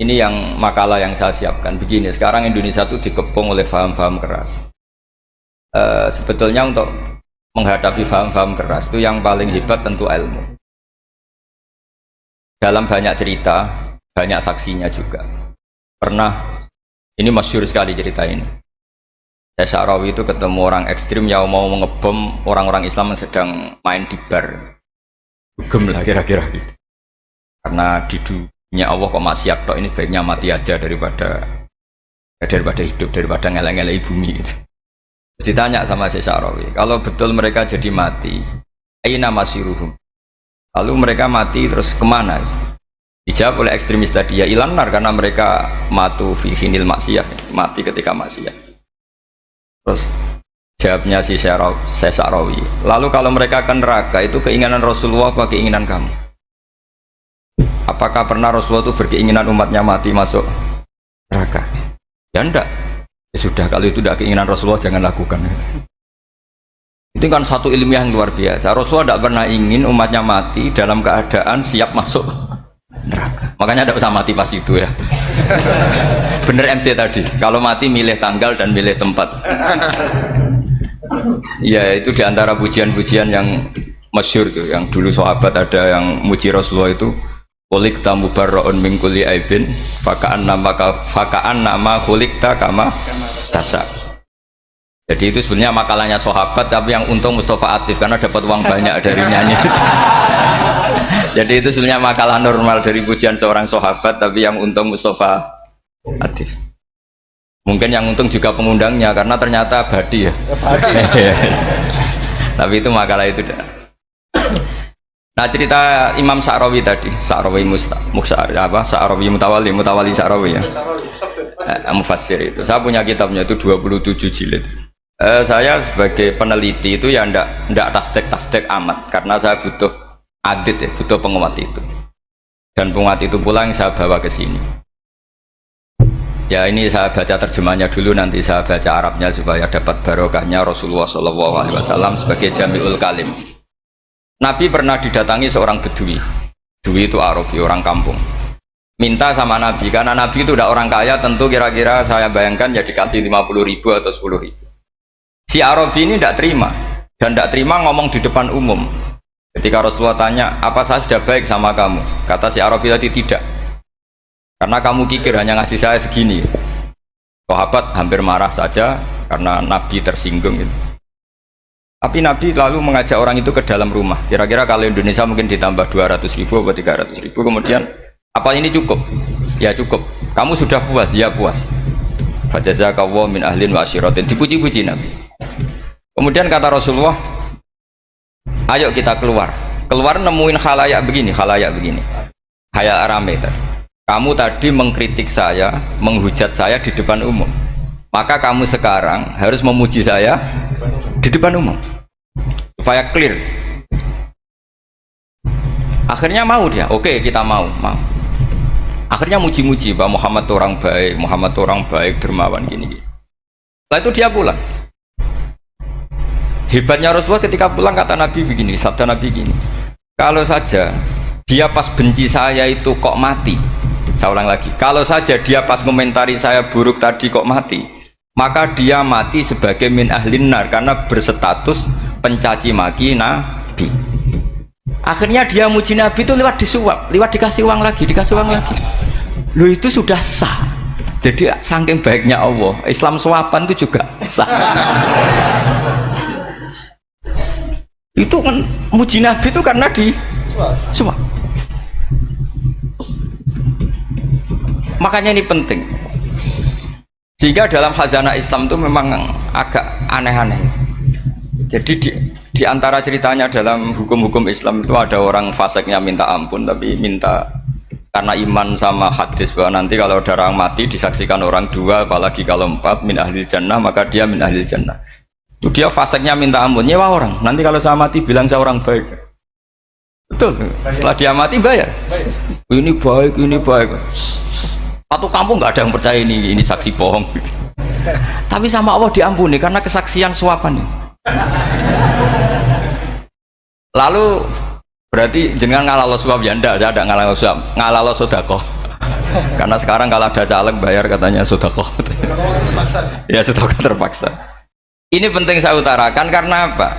Ini yang makalah yang saya siapkan. Begini, sekarang Indonesia itu dikepung oleh paham-paham keras. Sebetulnya untuk menghadapi paham-paham keras itu yang paling hebat tentu ilmu. Dalam banyak cerita, banyak saksinya juga. Pernah, ini masyhur sekali cerita ini. Saya Sya'rawi itu ketemu orang ekstrim yang mau mengebom orang-orang Islam yang sedang main di bar. Gem lah kira-kira gitu. Karena di dunia Allah kok maksiat tok, ini baiknya mati aja daripada hidup, daripada ngeleng-ngeleng bumi gitu. Terus ditanya sama Syekh Sya'rawi, kalau betul mereka jadi mati, aina masiruhum? Lalu mereka mati terus kemana? Dijawab oleh ekstremis tadi, ya ilanar, karena mereka matu fi finil maksiyah, mati ketika maksiat. Terus jawabnya si Syekh Sya'rawi, lalu kalau mereka ke neraka itu keinginan Rasulullah apa keinginan kamu? Apakah pernah Rasulullah itu berkeinginan umatnya mati masuk neraka? Ya enggak. Ya sudah, kalau itu tidak keinginan Rasulullah jangan lakukan. Itu kan satu ilmiah yang luar biasa. Rasulullah tidak pernah ingin umatnya mati dalam keadaan siap masuk neraka. Makanya tidak usah mati pas itu ya. Bener MC tadi, kalau mati milih tanggal dan milih tempat. Ya itu diantara pujian-pujian yang masyhur tuh, yang dulu sahabat ada yang muji Rasulullah itu, Khuliqta mubarra'un min kulli aibin faka'an nama khuliqta kama tasya. Jadi itu sebenarnya makalahnya sahabat, tapi yang untung Mustafa Atif karena dapat uang banyak dari nyanyi. Jadi itu sebenarnya makalah normal dari pujian seorang sahabat, tapi yang untung Mustafa Atif. Mungkin yang untung juga pengundangnya karena ternyata abadi ya. Tapi itu makalah itu dah. Nah cerita Imam Sya'rawi tadi, Sya'rawi Sya'rawi Mutawali Sya'rawi ya, mufassir itu. Saya punya kitabnya itu 27 jilid. Saya sebagai peneliti itu ya ndak tasdek amat, karena saya butuh adit ya, butuh penguat itu. Dan penguat itu pula yang saya bawa ke sini. Ya ini saya baca terjemahnya dulu, nanti saya baca Arabnya supaya dapat barokahnya Rasulullah SAW sebagai Jami'ul Kalim. Nabi pernah didatangi seorang Bedui. Bedui itu Arabi, orang kampung. Minta sama Nabi, karena Nabi itu udah orang kaya, tentu kira-kira saya bayangkan ya dikasih 50.000 atau 10.000. Si Arabi ini tidak terima, dan tidak terima ngomong di depan umum. Ketika Rasulullah tanya, apa saya sudah baik sama kamu? Kata si Arabi tadi, tidak. Karena kamu kikir hanya ngasih saya segini. Sahabat hampir marah saja karena Nabi tersinggung gitu. Tapi Nabi lalu mengajak orang itu ke dalam rumah. Kira-kira kalau Indonesia mungkin ditambah 200.000 atau 300.000. Kemudian, apa ini cukup? Ya cukup. Kamu sudah puas? Ya puas. Fajazakallahu min ahlin wa asyiratin. Dipuji-puji Nabi. Kemudian kata Rasulullah, ayo kita keluar. Keluar nemuin khalayak begini. Khalayak rame tadi. Kamu tadi mengkritik saya, menghujat saya di depan umum. Maka kamu sekarang harus memuji saya di depan umum supaya clear. Akhirnya mau dia, oke kita mau. Akhirnya muji-muji bahwa Muhammad orang baik, dermawan gini. Setelah itu dia pulang. Hebatnya Rasulullah ketika pulang kata Nabi begini, sabda Nabi gini, kalau saja dia pas benci saya itu kok mati, saya ulang lagi, kalau saja dia pas komentari saya buruk tadi kok mati, maka dia mati sebagai min ahlin nar, karena berstatus pencaci maki Nabi. Akhirnya dia muji Nabi itu lewat disuap, lewat dikasih uang lagi. Loh itu sudah sah. Jadi saking baiknya Allah, Islam suapan itu juga sah. Itu kan muji Nabi itu karena disuap. Makanya ini penting. Sehingga dalam khazanah Islam itu memang agak aneh-aneh. Jadi di antara ceritanya dalam hukum-hukum Islam itu ada orang fasiknya minta ampun, tapi minta karena iman sama hadis bahwa nanti kalau ada orang mati disaksikan orang dua, apalagi kalau 4 min ahli jannah, maka dia min ahli jannah. Itu dia fasiknya minta ampun, nyewa orang. Nanti kalau saya mati bilang saya orang baik. Betul. Setelah dia mati bayar. Ini baik. Satu kampung nggak ada yang percaya ini saksi bohong. Tapi sama Allah diampuni karena kesaksian suapan ini. Lalu berarti jenengan ngalalo suap ya? Enggak, saya tidak ngalalo suap, ngalalo sedekah. Karena sekarang kalau ada caleg bayar katanya sedekah. Ya sedekah terpaksa. Ini penting saya utarakan karena apa?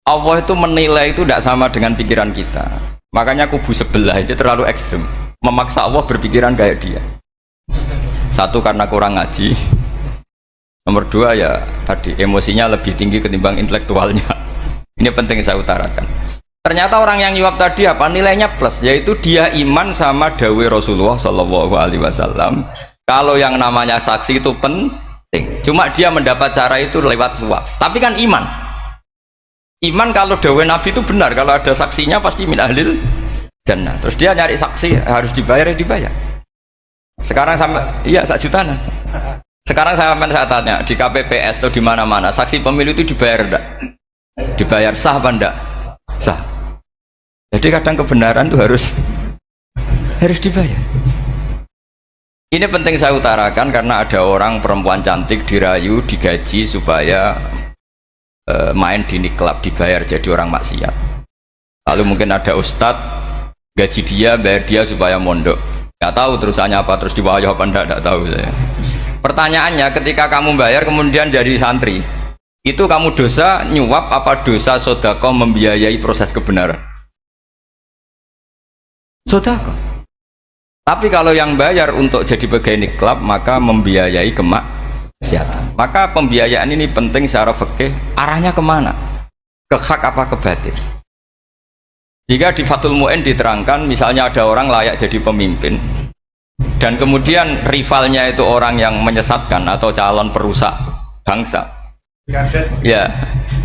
Allah itu menilai itu tidak sama dengan pikiran kita. Makanya kubu sebelah ini terlalu ekstrim, memaksa Allah berpikiran kayak dia. Satu karena kurang ngaji. Nomor dua ya tadi emosinya lebih tinggi ketimbang intelektualnya. Ini penting saya utarakan. Ternyata orang yang nyuap tadi apa nilainya plus, yaitu dia iman sama dawe Rasulullah Shallallahu Alaihi Wasallam. Kalau yang namanya saksi itu penting, cuma dia mendapat cara itu lewat suap. Tapi kan iman. Iman kalau dawe Nabi itu benar, kalau ada saksinya pasti min ahlil jannah. Terus dia nyari saksi harus dibayar ya dibayar. Sekarang sama iya 1 juta nah. Sekarang saya tanya di KPPS atau di mana-mana saksi pemilu itu dibayar enggak? Dibayar sah apa enggak? Sah. Jadi kadang kebenaran itu harus dibayar. Ini penting saya utarakan karena ada orang perempuan cantik dirayu, digaji supaya main di niklab, dibayar jadi orang maksiat. Lalu mungkin ada ustadz gaji dia, bayar dia supaya mondok. Gak tahu terusannya apa, terus diwayah apa enggak tahu saya. Pertanyaannya ketika kamu bayar kemudian jadi santri, itu kamu dosa nyuap apa dosa sodako membiayai proses kebenaran? Sodako. Tapi kalau yang bayar untuk jadi pegawai niklab maka membiayai kemaksiatan. Maka pembiayaan ini penting secara fikih. Arahnya kemana? Ke hak apa ke batil? Jika di Fathul Mu'in diterangkan misalnya ada orang layak jadi pemimpin dan kemudian rivalnya itu orang yang menyesatkan atau calon perusak bangsa, ya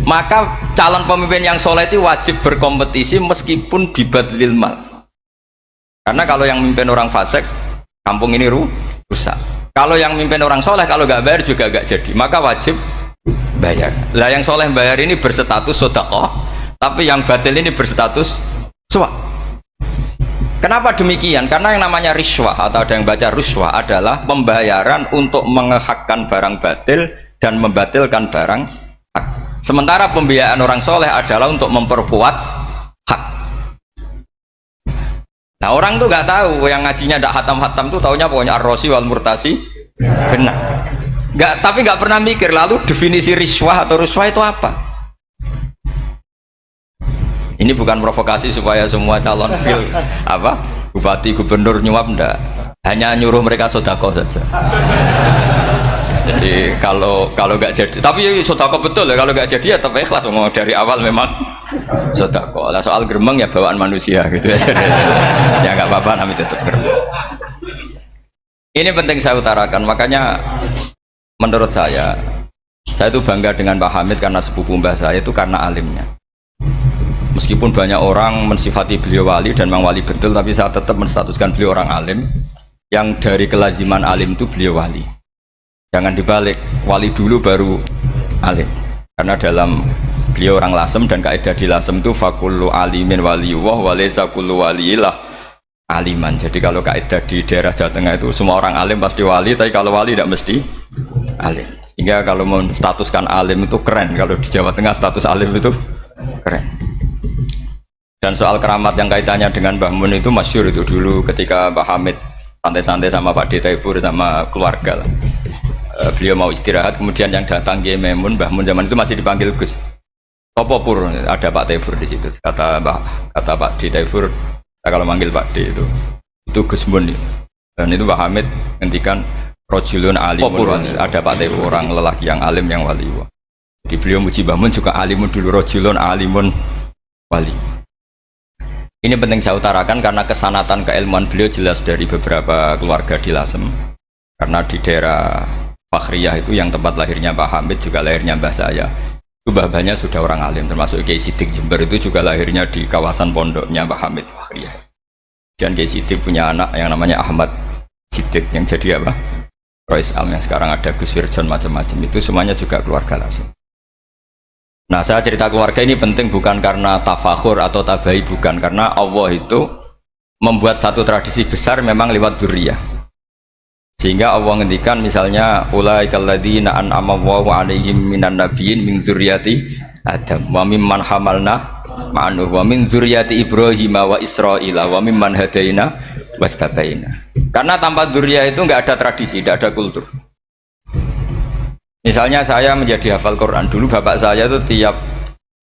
maka calon pemimpin yang soleh itu wajib berkompetisi meskipun bibadlil mal. Karena kalau yang mimpin orang fasik, kampung ini rusak. Kalau yang mimpin orang soleh, kalau nggak bayar juga nggak jadi, maka wajib bayar. Lah yang soleh bayar ini berstatus sedekah, tapi yang batil ini berstatus suap. Kenapa demikian? Karena yang namanya riswah atau ada yang baca ruswah adalah pembayaran untuk mengehakkan barang batil dan membatilkan barang hak. Sementara pembiayaan orang soleh adalah untuk memperkuat hak. Nah orang tuh nggak tahu, yang ngajinya ndak hatam-hatam tuh taunya pokoknya ar-rosi wal murtasi benar. Tapi nggak pernah mikir lalu definisi riswah atau ruswah itu apa. Ini bukan provokasi supaya semua calon bupati gubernur nyuap ndak, hanya nyuruh mereka sodako saja. Jadi kalau nggak jadi, tapi sodako betul ya, kalau nggak jadi ya tetap ikhlas, dari awal memang sodako. Lah soal geremeng ya bawaan manusia gitu ya. Ya nggak apa-apa, namanya tetap geremeng. Ini penting saya utarakan, makanya menurut saya itu bangga dengan Pak Hamid karena sepupu mbah saya itu karena alimnya. Meskipun banyak orang mensifati beliau wali dan memang wali betul, tapi saya tetap menstatuskan beliau orang alim yang dari kelaziman alim itu beliau wali. Jangan dibalik, wali dulu baru alim. Karena dalam beliau orang Lasem dan kaidah di Lasem itu fakullu alimin waliyullah walaysa kullu waliyillah aliman. Jadi kalau kaidah di daerah Jawa Tengah itu semua orang alim pasti wali, tapi kalau wali tidak mesti alim. Sehingga kalau menstatuskan alim itu keren, kalau di Jawa Tengah status alim itu keren. Dan soal keramat yang kaitannya dengan Mbah Mun itu masyhur itu dulu ketika Mbah Hamid santai-santai sama Pak D. Taifur sama keluarga lah. Beliau mau istirahat, kemudian yang datang Kiai Maimun, Mbah Mun zaman itu masih dipanggil Gus. Topo pur, ada Pak Taifur di situ. Kata Pak D. Taifur, kalau manggil Pak D itu Gus Mun. Dan itu Mbah Hamid ngendikan rojulun alimun, ada Pak Taifur orang lelaki yang alim yang wali. Jadi beliau muji Mbah Mun juga alimun dulu, rojulun alimun wali. Ini penting saya utarakan karena kesanatan keilmuan beliau jelas dari beberapa keluarga di Lasem. Karena di daerah Fakhriyah itu yang tempat lahirnya Pak Hamid juga lahirnya mbah saya. Itu mbah-mbahnya sudah orang alim, termasuk Kiai Sidik Jember itu juga lahirnya di kawasan pondoknya Pak Hamid Fakhriyah. Dan Kiai Sidik punya anak yang namanya Ahmad Sidik yang jadi Rois Am yang sekarang ada Gus Firjon macam-macam, itu semuanya juga keluarga Lasem. Nah saya cerita keluarga ini penting bukan karena tafakhur atau tabai, bukan, karena Allah itu membuat satu tradisi besar memang lewat dzurriyyah. Sehingga Allah ngendikan misalnya ulaikal ladzina an'ama Allahu 'alaihim minan nabiyyin min dzurriyyati Adam wa mimman hamalna ma'nuh wa min dzurriyyati Ibrahim wa Israila wa mimman hadaina wastabaina. Karena tanpa dzurriyyah itu nggak ada tradisi, nggak ada kultur. Misalnya saya menjadi hafal Quran, dulu bapak saya itu tiap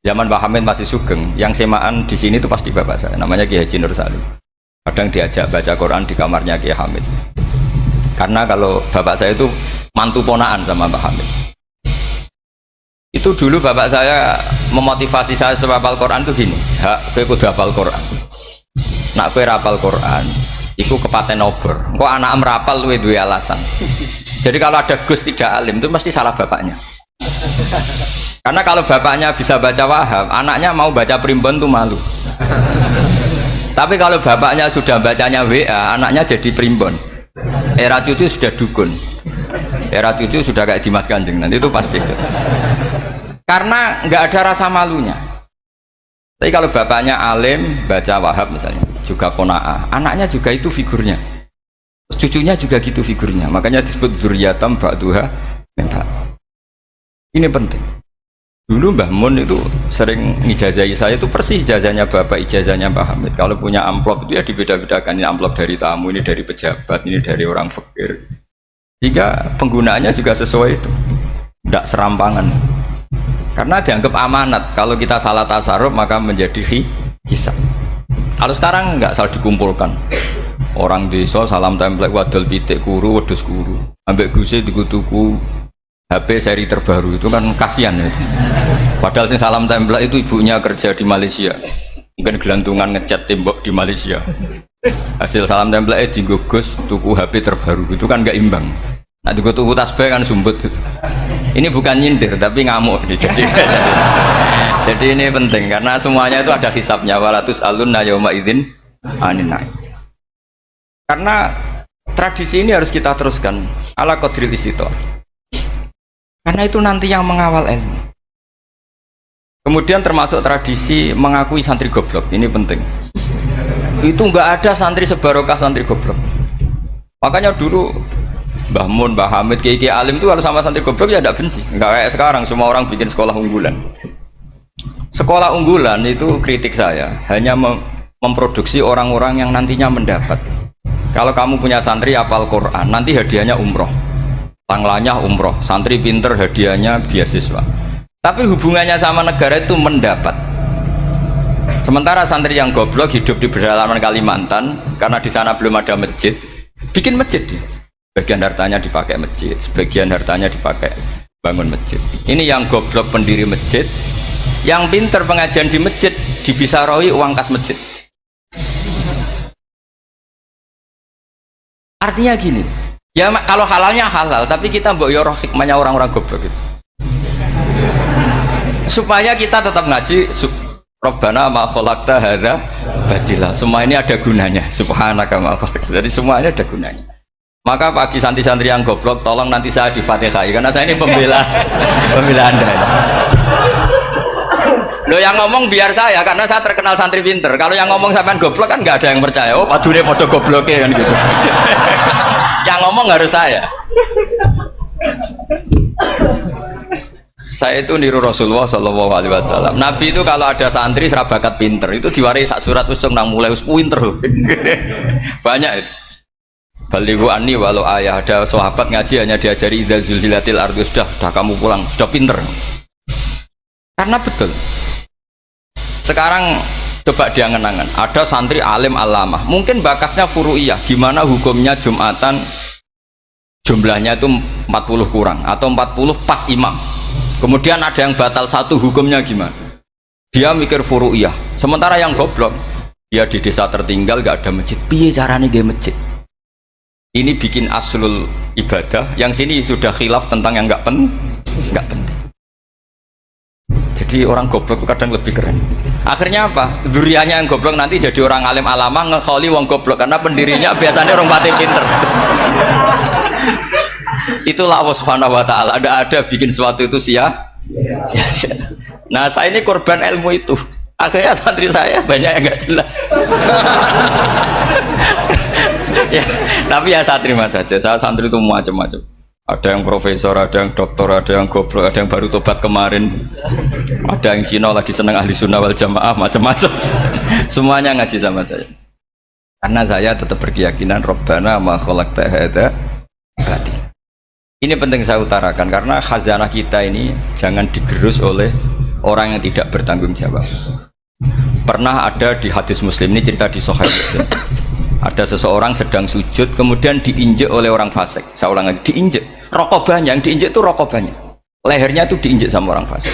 zaman Pak Hamid masih sugeng, yang semaan di sini itu pasti bapak saya, namanya Kiai Haji Nur Salim. Kadang diajak baca Quran di kamarnya Kiai Hamid. Karena kalau bapak saya itu mantu ponaan sama Pak Hamid. Itu dulu bapak saya memotivasi saya supaya hafal Quran itu gini, hak kowe kudu hafal Quran. Nak kowe rapal Quran, iku kepaten obor. Kok anak merapal luwe duwe alasan. Jadi kalau ada Gus tidak alim itu mesti salah bapaknya. Karena kalau bapaknya bisa baca Wahab, anaknya mau baca primbon tuh malu. Tapi kalau bapaknya sudah bacanya WA, anaknya jadi primbon. Era cucu sudah dukun. Era cucu sudah kayak Dimas Kanjeng, nanti itu pasti. Karena nggak ada rasa malunya. Tapi kalau bapaknya alim, baca Wahab misalnya, juga qanaah, anaknya juga itu figurnya. Cucunya juga gitu figurnya. Makanya disebut dzurriyatam ba'duha min ba'd. Ini penting. Dulu Mbah Mun itu sering ngijazahi saya, itu persis ijazahnya bapak, ijazahnya Pak Hamid. Kalau punya amplop itu ya dibeda-bedakan, ini amplop dari tamu, ini dari pejabat, ini dari orang fakir. Jika penggunaannya juga sesuai itu, tidak serampangan. Karena dianggap amanat, kalau kita salah tasarruf maka menjadi hisab. Kalau sekarang nggak salah dikumpulkan. Orang desa salam template wadol pitik kuru, wedhus kuru. Ambek guse dikutuku HP seri terbaru, itu kan kasihan ya. Padahal sing salam template itu ibunya kerja di Malaysia. Mungkin gelantungan ngecat tembok di Malaysia. Hasil salam template digugus tuku HP terbaru, itu kan nggak imbang. Nah tuku tasbih kan sumbut. Ini bukan nyindir tapi ngamuk jadi ini penting karena semuanya itu ada hisabnya. Walatus alun yauma idzin anin naim. Karena tradisi ini harus kita teruskan ala qadril istithaq. Karena itu nanti yang mengawal ilmu. Kemudian termasuk tradisi mengakui santri goblok, ini penting. Itu nggak ada santri sebarokah santri goblok. Makanya dulu Mbah Mun, Mbah Hamid, Kiai alim itu kalau sama santri goblok ya tidak benci. Nggak kayak sekarang semua orang bikin sekolah unggulan. Sekolah unggulan itu kritik saya hanya memproduksi orang-orang yang nantinya mendapat. Kalau kamu punya santri hafal Quran, nanti hadiahnya umroh, tanglanya umroh, santri pinter hadiahnya beasiswa. Tapi hubungannya sama negara itu mendapat. Sementara santri yang goblok hidup di pedalaman Kalimantan karena di sana belum ada masjid, bikin masjid dia. Sebagian hartanya dipakai masjid, sebagian hartanya dipakai bangun masjid. Ini yang goblok pendiri masjid, yang pinter pengajian di masjid dibisarohi uang kas masjid. Artinya gini, ya kalau halalnya halal, tapi kita mbok yoroh hikmahnya orang-orang goblok itu. Supaya kita tetap ngaji, Rabbana ma khalaqta hadza batila. Semua ini ada gunanya, subhanaka ma khalaqta. Jadi semuanya ada gunanya. Maka bagi santri-santri yang goblok, tolong nanti saya di-Fatihai karena saya ini pembela Anda. Lo yang ngomong biar saya karena saya terkenal santri pinter. Kalau yang ngomong sampean goblok kan nggak ada yang percaya. Oh, padune padha gobloknya kan gitu. Yang ngomong harus saya. Saya itu niru Rasulullah Shallallahu Alaihi Wasallam. Nabi itu kalau ada santri serabakat pinter itu diwaris sak surat usung nang mulai pinter. Banyak itu. Balighu anni walau ayah, ada sahabat ngaji hanya diajari idza zulzilatil ardu, sudah kamu pulang, sudah pinter. Karena betul. Sekarang coba diangan-angan, ada santri alim alamah, mungkin bakasnya furu'iyah, gimana hukumnya Jumatan jumlahnya itu 40 kurang atau 40 pas imam. Kemudian ada yang batal satu, hukumnya gimana? Dia mikir furu'iyah. Sementara yang goblok, dia di desa tertinggal gak ada masjid. Piye caranya dia masjid? Ini bikin aslul ibadah, yang sini sudah khilaf tentang yang nggak penting. Jadi orang goblok itu kadang lebih keren. Akhirnya apa? Duriannya yang goblok nanti jadi orang alim alama ngekholi wong goblok karena pendirinya biasanya orang pati pinter. Itulah Allah Subhanahu Wa Taala. Ada bikin sesuatu itu sia-sia. Nah saya ini korban ilmu itu. Akhirnya santri saya banyak yang nggak jelas. Ya, tapi ya saya terima saja. Saya santri itu macam-macam. Ada yang profesor, ada yang doktor, ada yang goblok, ada yang baru tobat kemarin, ada yang Cina lagi seneng ahli sunnah wal jamaah, macam-macam. Semuanya ngaji sama saya. Karena saya tetap berkeyakinan Rabbana ma khalaqta hadza batil. Ini penting saya utarakan karena khazanah kita ini jangan digerus oleh orang yang tidak bertanggung jawab. Pernah ada di hadis Muslim, ini cerita di Sahih Muslim. Ada seseorang sedang sujud kemudian diinjek oleh orang fasik. Saya ulang lagi, diinjek. Rokobahnya yang diinjek itu rokobahnya. Lehernya itu diinjek sama orang fasik.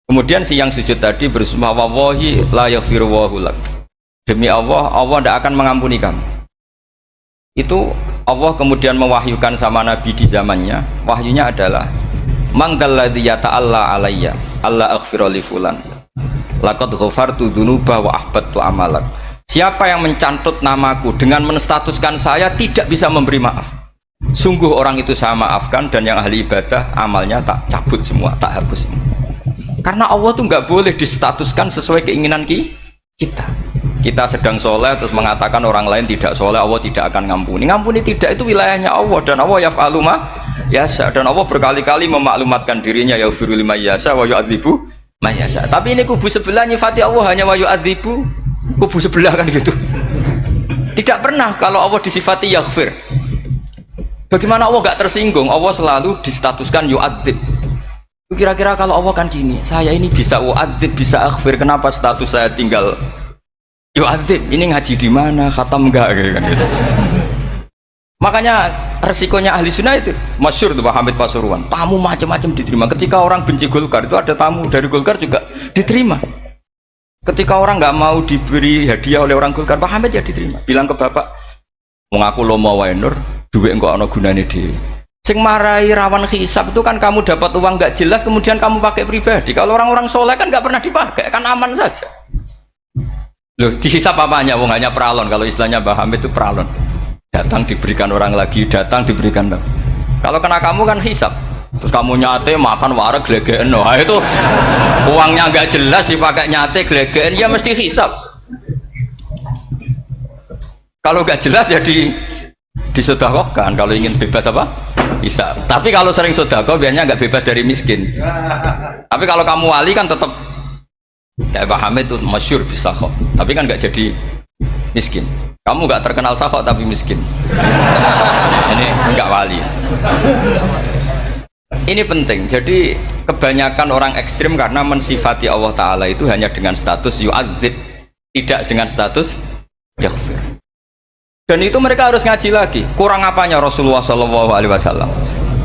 Kemudian si yang sujud tadi bersumpah wallahi la yaghfiru wallahu lak. Demi Allah, Allah tidak akan mengampuni kamu. Itu Allah kemudian mewahyukan sama Nabi di zamannya. Wahyunya adalah mangdalladzi yata'alla alayya alla aghfira li fulan laqad ghafartu dzunuba wa ahbattu amalak. Siapa yang mencantut namaku dengan menstatuskan saya tidak bisa memberi maaf, sungguh orang itu saya maafkan dan yang ahli ibadah amalnya tak cabut semua, tak hapus semua. Karena Allah tuh nggak boleh distatuskan sesuai keinginan kita. Kita sedang soleh terus mengatakan orang lain tidak soleh, Allah tidak akan ngampuni. Ngampuni tidak, itu wilayahnya Allah, dan Allah yaf'alu ma yasha, dan Allah berkali-kali memaklumatkan dirinya yaghfiru liman yasha wa yu'adzibu man yasha. Tapi ini kubu sebelah nyifati Allah hanya wa yu'adzibu, kubu sebelah kan gitu. Tidak pernah kalau Allah disifati yaghfir. Bagaimana Allah gak tersinggung? Allah selalu distatuskan yu'adzib. Kira-kira kalau Allah kan gini, saya ini bisa u'adzib, bisa aghfir, kenapa status saya tinggal yu'adzib? Ini ngaji di mana? Khatam enggak kan gitu. Makanya resikonya ahli sunnah itu masyhur tuh Pak Hamid Pasuruan, tamu macam-macam diterima. Ketika orang benci Golkar itu ada tamu dari Golkar juga diterima. Ketika orang nggak mau diberi hadiah oleh orang Golkar, Pak Hamid ya diterima. Bilang ke bapak, mengaku lomo wae nur, duit enggak ana gunane dhewe. Sing marai rawan hisab itu kan kamu dapat uang nggak jelas kemudian kamu pakai pribadi. Kalau orang-orang soleh kan nggak pernah dipakai, kan aman saja. Loh, dihisab apanya? Wong hanya peralon. Kalau istilahnya Mbah Hamid itu peralon. Datang diberikan orang lagi, datang diberikan lagi. Kalau kena kamu kan hisab. Terus kamu nyate makan wareg glegeken. Wah itu uangnya nggak jelas dipakai nyate glegeken, ya mesti hisab. Kalau nggak jelas ya disedekahkan. Kalau ingin bebas apa? Hisab. Tapi kalau sering sedekah biasanya nggak bebas dari miskin. Tapi kalau kamu wali kan tetap kayak Pak Hamid itu masyhur bisa kok, tapi kan nggak jadi miskin. Kamu nggak terkenal sakok tapi miskin. Ini nggak wali. Ini penting. Jadi kebanyakan orang ekstrim karena mensifati Allah Taala itu hanya dengan status yu'adzib, tidak dengan status yaghfir. Dan itu mereka harus ngaji lagi. Kurang apanya Rasulullah SAW?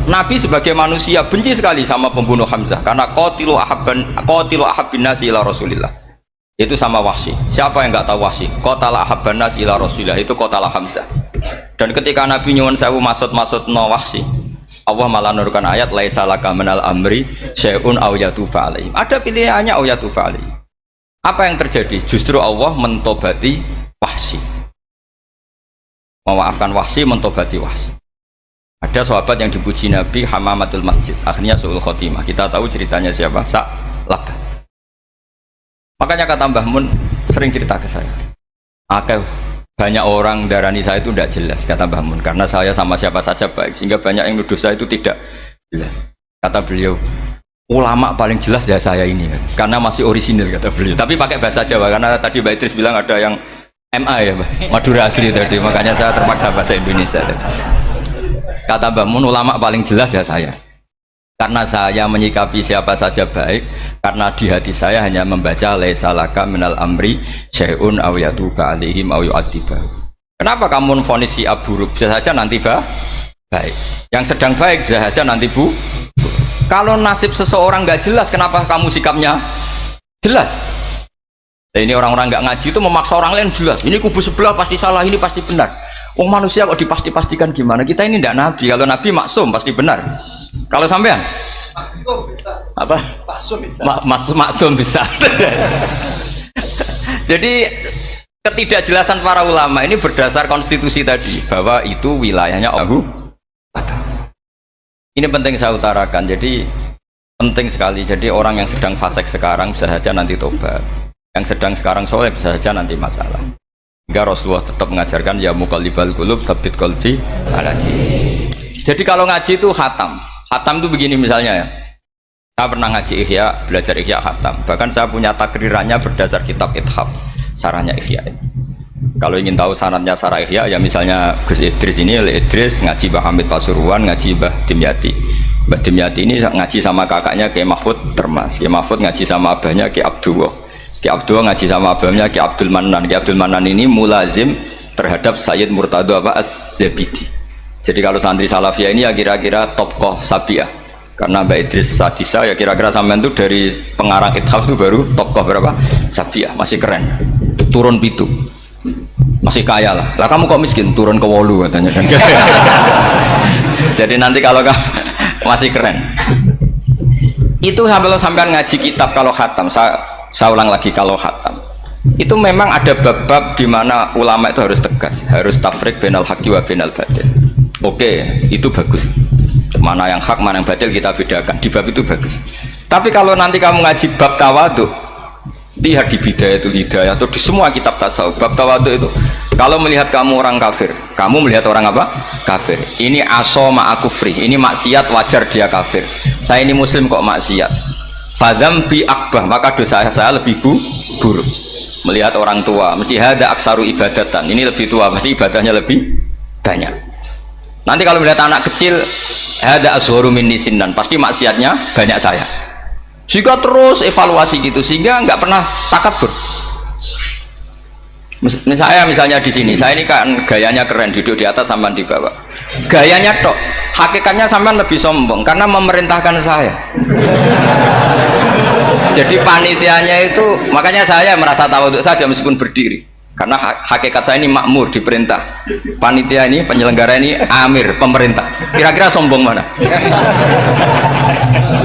Nabi sebagai manusia benci sekali sama pembunuh Hamzah karena qatilu ahabbin nasi ila Rasulillah. Itu sama Wahsy. Siapa yang nggak tahu Wahsy? Qatala ahabban nasi ila Rasulillah, itu qatala Hamzah. Dan ketika Nabi nyuwun sewu maksud no Wahsy, Allah malah nurunkan ayat laisa laka minal amri syai'un aw yatuba alaihim. Ada pilihannya aw yatuba alaihim. Apa yang terjadi? Justru Allah mentobati Wahsy. Memaafkan Wahsy, mentobati Wahsy. Ada sahabat yang dipuji Nabi Hamamatul Masjid, akhirnya su'ul khotimah. Kita tahu ceritanya siapa? Sa'labah. Makanya kata Mbah Mun sering cerita ke saya, banyak orang darani saya itu tidak jelas, kata Mbah Mun, karena saya sama siapa saja baik, sehingga banyak yang nuduh saya itu tidak jelas. Kata beliau, ulama paling jelas ya saya ini, karena masih orisinil, kata beliau. Tapi pakai bahasa Jawa, karena tadi Mbak Idris bilang ada yang MA ya, Madura asli tadi, makanya saya terpaksa bahasa Indonesia tadi. Kata Mbah Mun, ulama paling jelas ya saya, karena saya menyikapi siapa saja baik, karena di hati saya hanya membaca laisa laka minal amri syai'un aw yatuba alaihim aw yu'adzibahu. Kenapa kamu vonis si buruk? Bisa saja nanti baik. Yang sedang baik bisa saja nanti bu. Kalau nasib seseorang nggak jelas, kenapa kamu sikapnya jelas? Nah, ini orang-orang nggak ngaji itu memaksa orang lain jelas. Ini kubu sebelah pasti salah, ini pasti benar. Oh manusia kok dipasti-pastikan gimana? Kita ini tidak nabi. Kalau nabi maksum pasti benar. Kalau sampean apa? Maksum bisa. Jadi ketidakjelasan para ulama ini berdasar konstitusi tadi bahwa itu wilayahnya Allah. Ini penting saya utarakan. Jadi penting sekali. Jadi orang yang sedang fasik sekarang bisa saja nanti tobat. Yang sedang sekarang soleh bisa saja nanti masalah. Hingga Rasulullah tetap mengajarkan ya muqallibal qulub tsabbit qalbi ala dinik. Jadi kalau ngaji itu khatam. Khatam itu begini misalnya ya. Saya pernah ngaji Ihya, belajar Ihya khatam. Bahkan saya punya takrirannya berdasar kitab Ithaf, sarahnya Ihya. Kalau ingin tahu sanadnya Sarah Ihya, ya misalnya Gus Idris ini, Idris ngaji Mbah Hamid Pasuruan, ngaji Mbah Dimyati. Mbah Dimyati ini ngaji sama kakaknya Ki Mahfud Termas. Ki Mahfud ngaji sama abahnya Ki Abdullah. Ki Abdullah ngaji sama abahnya Ki Abdul Manan. Ki Abdul Manan ini mulazim terhadap Sayyid Murtado Az-Zabidi. Jadi kalau santri Salafiyah ini ya kira-kira tokoh Sabiah. Karena Mbak Idris Sadisa ya kira-kira sampean itu dari pengarang Ithaf itu baru tokoh berapa? Sabiah, masih keren. Turun pitu. Masih kaya lah kamu kok miskin turun ke wolu katanya kan. Jadi nanti kalau masih keren itu sampai ngaji kitab kalau khatam saya ulang lagi kalau khatam itu memang ada bab-bab di mana ulama itu harus tegas, harus tafrik bainal haqqi wa bainal batil. Oke, itu bagus, mana yang hak mana yang batil kita bedakan di bab itu bagus. Tapi kalau nanti kamu ngaji bab tawadhu, lihat di Bidayatul Hidayah atau di semua kitab tasawuf bab tawadhu itu, kalau melihat kamu orang kafir, kamu melihat orang apa? Kafir. Ini aso ma'akufri, ini maksiat wajar dia kafir. Saya ini muslim kok maksiat. Fadham bi akbah, maka dosa saya lebih buruk. Melihat orang tua, mesti hada aksaru ibadatan, ini lebih tua, mesti ibadahnya lebih banyak. Nanti kalau melihat anak kecil, hada azharu minni sinnan, pasti maksiatnya banyak saya. Jika terus evaluasi gitu sehingga nggak pernah takabur. Misalnya di sini, saya ini kan gayanya keren, duduk di atas sampean di bawah. Gayanya tok, hakikatnya sampean lebih sombong karena memerintahkan saya. Jadi panitianya itu, makanya saya merasa tawadhu saja meskipun berdiri. Karena hakikat saya ini makmur, diperintah. Panitia ini, penyelenggara ini amir, pemerintah. Kira-kira sombong mana?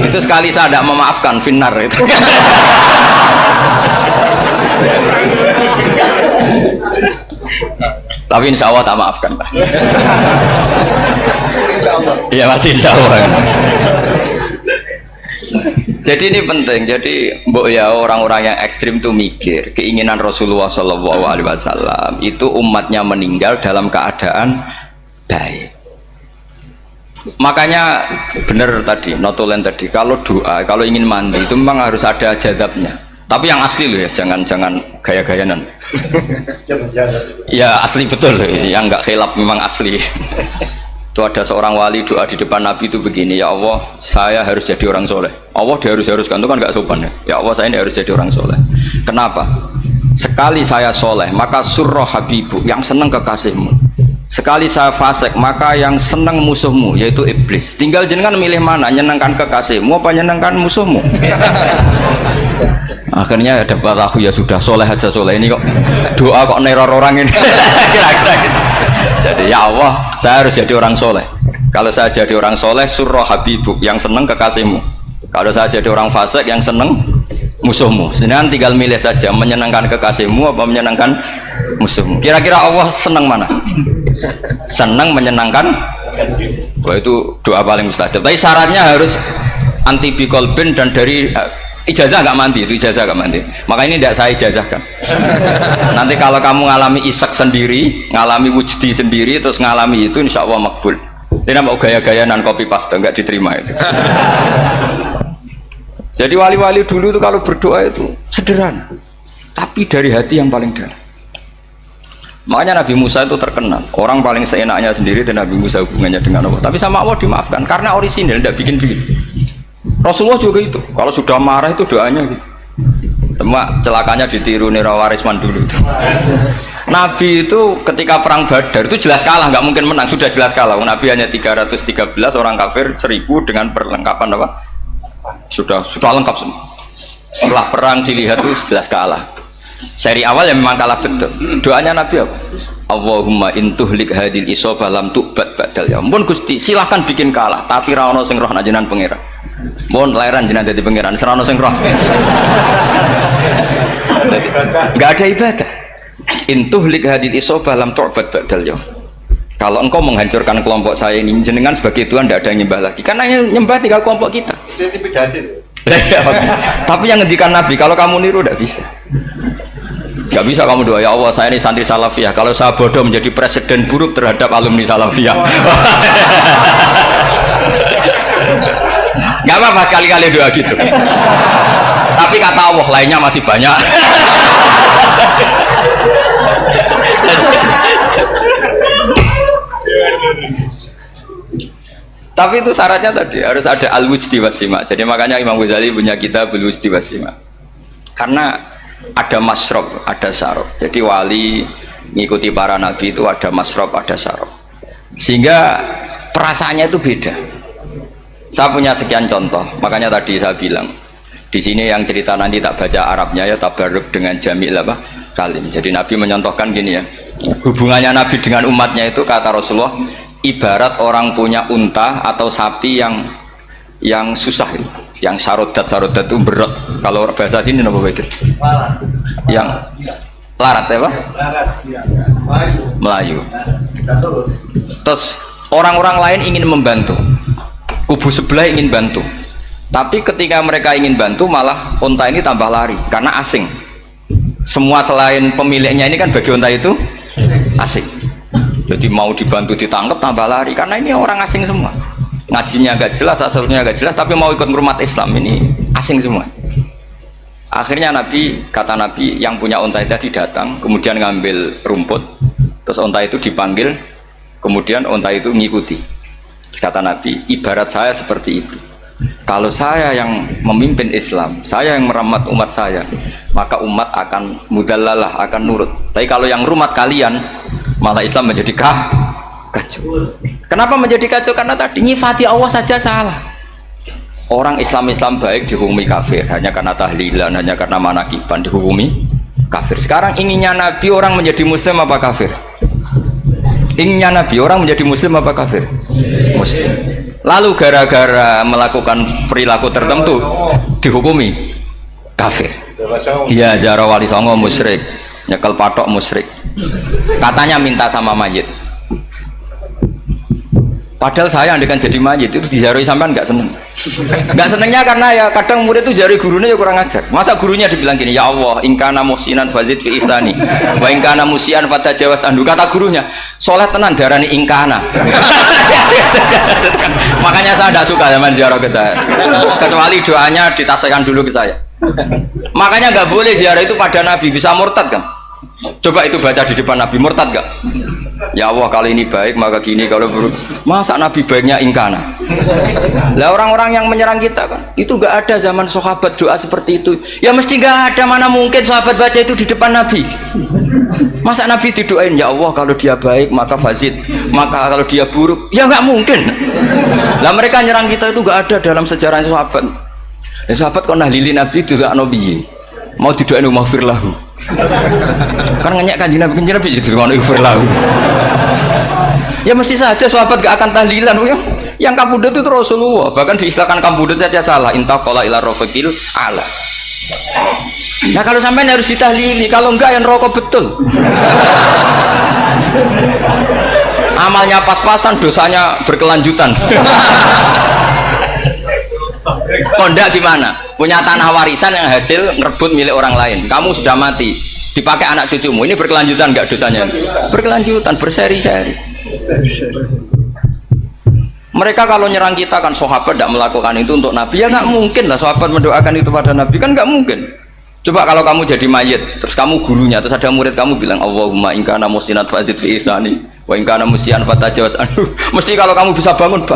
Itu sekali saya tidak memaafkan finnar itu. Tapi insya Allah tak maafkan Pak. Iya masih insya Allah. Jadi ini penting. Jadi mbok ya orang-orang yang ekstrim tuh mikir keinginan Rasulullah SAW itu umatnya meninggal dalam keadaan baik. Makanya benar tadi notulen tadi, kalau doa, kalau ingin mandi itu memang harus ada jadabnya. Tapi yang asli loh ya, jangan gaya-gayanan. Ya asli betul, yang nggak khilaf memang asli. Itu ada seorang wali doa di depan Nabi itu begini, ya Allah saya harus jadi orang soleh. Allah diharuskan itu kan nggak sopan ya. Ya Allah saya ini harus jadi orang soleh. Kenapa? Sekali saya soleh maka surroh habibu, yang senang kekasihmu. Sekali saya fasik maka yang senang musuhmu, yaitu iblis. Tinggal jenengan milih mana, nyenangkan kekasihmu apa nyenangkan musuhmu. Akhirnya dapat aku ya sudah soleh aja, soleh ini kok doa kok neror orang ini. Kira-kira gitu. Jadi ya Allah saya harus jadi orang soleh. Kalau saya jadi orang soleh surroh habibuk, yang senang kekasihmu. Kalau saya jadi orang fasik yang senang musuhmu. Sedangkan tinggal milih saja, menyenangkan kekasihmu apa menyenangkan musuhmu. Kira-kira Allah senang mana? Senang menyenangkan. Wah itu doa paling mustajab. Tapi syaratnya harus anti bikolbin dan dari ijazah nggak mandi, itu ijazah nggak mandi. Maka ini tidak saya ijazahkan. Nanti kalau kamu ngalami isak sendiri, ngalami wujdi sendiri, terus ngalami itu insya Allah makbul. Ini mau gaya-gayanan copy paste nggak diterima itu. Jadi wali-wali dulu itu kalau berdoa itu sederhana, tapi dari hati yang paling dalam. Makanya Nabi Musa itu terkenal, orang paling seenaknya sendiri dan Nabi Musa hubungannya dengan Allah. Tapi sama Allah dimaafkan karena orisinil, tidak bikin-bikin. Rasulullah juga itu, kalau sudah marah itu doanya gitu. Cuma celakanya ditiru Nira Warisman dulu itu. Nabi itu ketika perang Badar itu jelas kalah, nggak mungkin menang, sudah jelas kalah. Nabi hanya 313, orang kafir 1000 dengan perlengkapan apa? Sudah lengkap semua. Setelah perang dilihat itu jelas kalah. Seri awal yang memang kalah betul. Doanya Nabi apa? Allahumma intuhlik hadil isobah lam tu'bad badal ya. Mohon Gusti silahkan bikin kalah, tapi ra ono sing roh najenan pangeran. Mohon lairan jenengan dadi pangeran, ra ono sing roh. Enggak ada ibadah. Intuhlik hadil isobah lam tu'bad badal ya. Kalau engkau menghancurkan kelompok saya ini, jenengan sebagai Tuhan tidak ada yang nyembah lagi. Karena yang nyembah tinggal kelompok kita. Tapi yang ngendikan Nabi, kalau kamu niru tidak bisa. Gak bisa kamu doa, ya Allah saya ini santri Salafiyah, kalau saya bodoh menjadi presiden buruk terhadap alumni Salafiyah. Gak apa-apa sekali-kali doa gitu. Tapi kata Allah lainnya masih banyak. Tapi itu syaratnya tadi harus ada al-wujdi wasima. Jadi makanya Imam Ghazali punya kitab al-wujdi wasima. Karena ada masrob, ada syarab. Jadi wali ngikuti para nabi itu ada masrob, ada syarab. Sehingga perasaannya itu beda. Saya punya sekian contoh. Makanya tadi saya bilang di sini yang cerita nanti tak baca Arabnya ya tabarruk dengan jamil apa kalim. Jadi Nabi menyontohkan gini ya. Hubungannya Nabi dengan umatnya itu kata Rasulullah ibarat orang punya unta atau sapi yang susah itu, yang sarodat itu berat. Kalau bahasa sini apa itu? Yang larat ya Pak? Melayu. Terus orang-orang lain ingin membantu, kubu sebelah ingin bantu, tapi ketika mereka ingin bantu malah unta ini tambah lari karena asing. Semua selain pemiliknya ini kan bagi unta itu asing. Jadi mau dibantu ditangkap tambah lari karena ini orang asing semua. Ngajinya agak jelas, asalnya agak jelas, tapi mau ikut umat Islam ini asing semua. Akhirnya kata Nabi yang punya unta itu tadi datang, kemudian ngambil rumput, terus unta itu dipanggil, kemudian unta itu ngikuti. Kata Nabi, ibarat saya seperti itu. Kalau saya yang memimpin Islam, saya yang merawat umat saya, maka umat akan mudallalah, akan nurut. Tapi kalau yang rumat kalian, malah Islam menjadi kacau. Kenapa menjadi kacau? Karena tadi nyifati Allah saja salah. Orang Islam baik dihukumi kafir hanya karena tahlilan, hanya karena manakiban dihukumi kafir. Sekarang inginnya Nabi orang menjadi muslim apa kafir? Inginnya Nabi orang menjadi muslim apa kafir? Muslim. Lalu gara-gara melakukan perilaku tertentu dihukumi kafir. Iya, ziarah wali songo musyrik, nyekel patok musyrik. Katanya minta sama mayit. Padahal saya andekan jadi mayit itu diziarahi sampean nggak seneng. Nggak senengnya karena ya kadang murid itu ziarahi gurunya ya kurang ajar. Masa gurunya dibilang gini, ya Allah, ingkana musinan fazid fi ihsani, wa ingkana musian fatajawas andu. Kata gurunya, soleh tenan darani ingkana. Makanya saya tidak suka zaman ziarah ke saya. Kecuali doanya ditasihkan dulu ke saya. Makanya nggak boleh ziarah itu pada Nabi, bisa murtad kan? Coba itu baca di depan Nabi, murtad gak? Ya Allah, kali ini baik maka gini, kalau buruk masa Nabi baiknya ingkana. Lah orang-orang yang menyerang kita kan itu gak ada zaman sahabat doa seperti itu. Ya mesti gak ada, mana mungkin sahabat baca itu di depan Nabi. Masa Nabi didoain, ya Allah kalau dia baik maka fazid, maka kalau dia buruk ya gak mungkin. Lah mereka nyerang kita itu gak ada dalam sejarah sahabat. Ya sahabat kok nahlilin Nabi itu gak nabi mau didoain maghfir lahu. Kan ngenyak kanjeng Nabi itu ngono ighfir lahu. Ya mesti saja sahabat gak akan tahlilan. Yang kabudut itu Rasulullah, bahkan diistilahkan kabudut saja salah. Intaqala ila rafiqil ala. Nah kalau sampai harus ditahlili, kalau enggak yang rokok betul. Amalnya pas-pasan, dosanya berkelanjutan. Kondak gimana? Punya tanah warisan yang hasil ngerebut milik orang lain. Kamu sudah mati, dipakai anak cucumu. Ini berkelanjutan nggak dosanya? Berkelanjutan, berseri-seri. Mereka kalau nyerang kita kan sahabat tidak melakukan itu untuk Nabi, ya nggak mungkin lah sahabat mendoakan itu pada Nabi, kan nggak mungkin. Coba kalau kamu jadi mayit, terus kamu gurunya, terus ada murid kamu bilang Allahumma ingkana musinat fazid fi isani wa ingkana musian fatajawaz anhu. Mesti kalau kamu bisa bangun.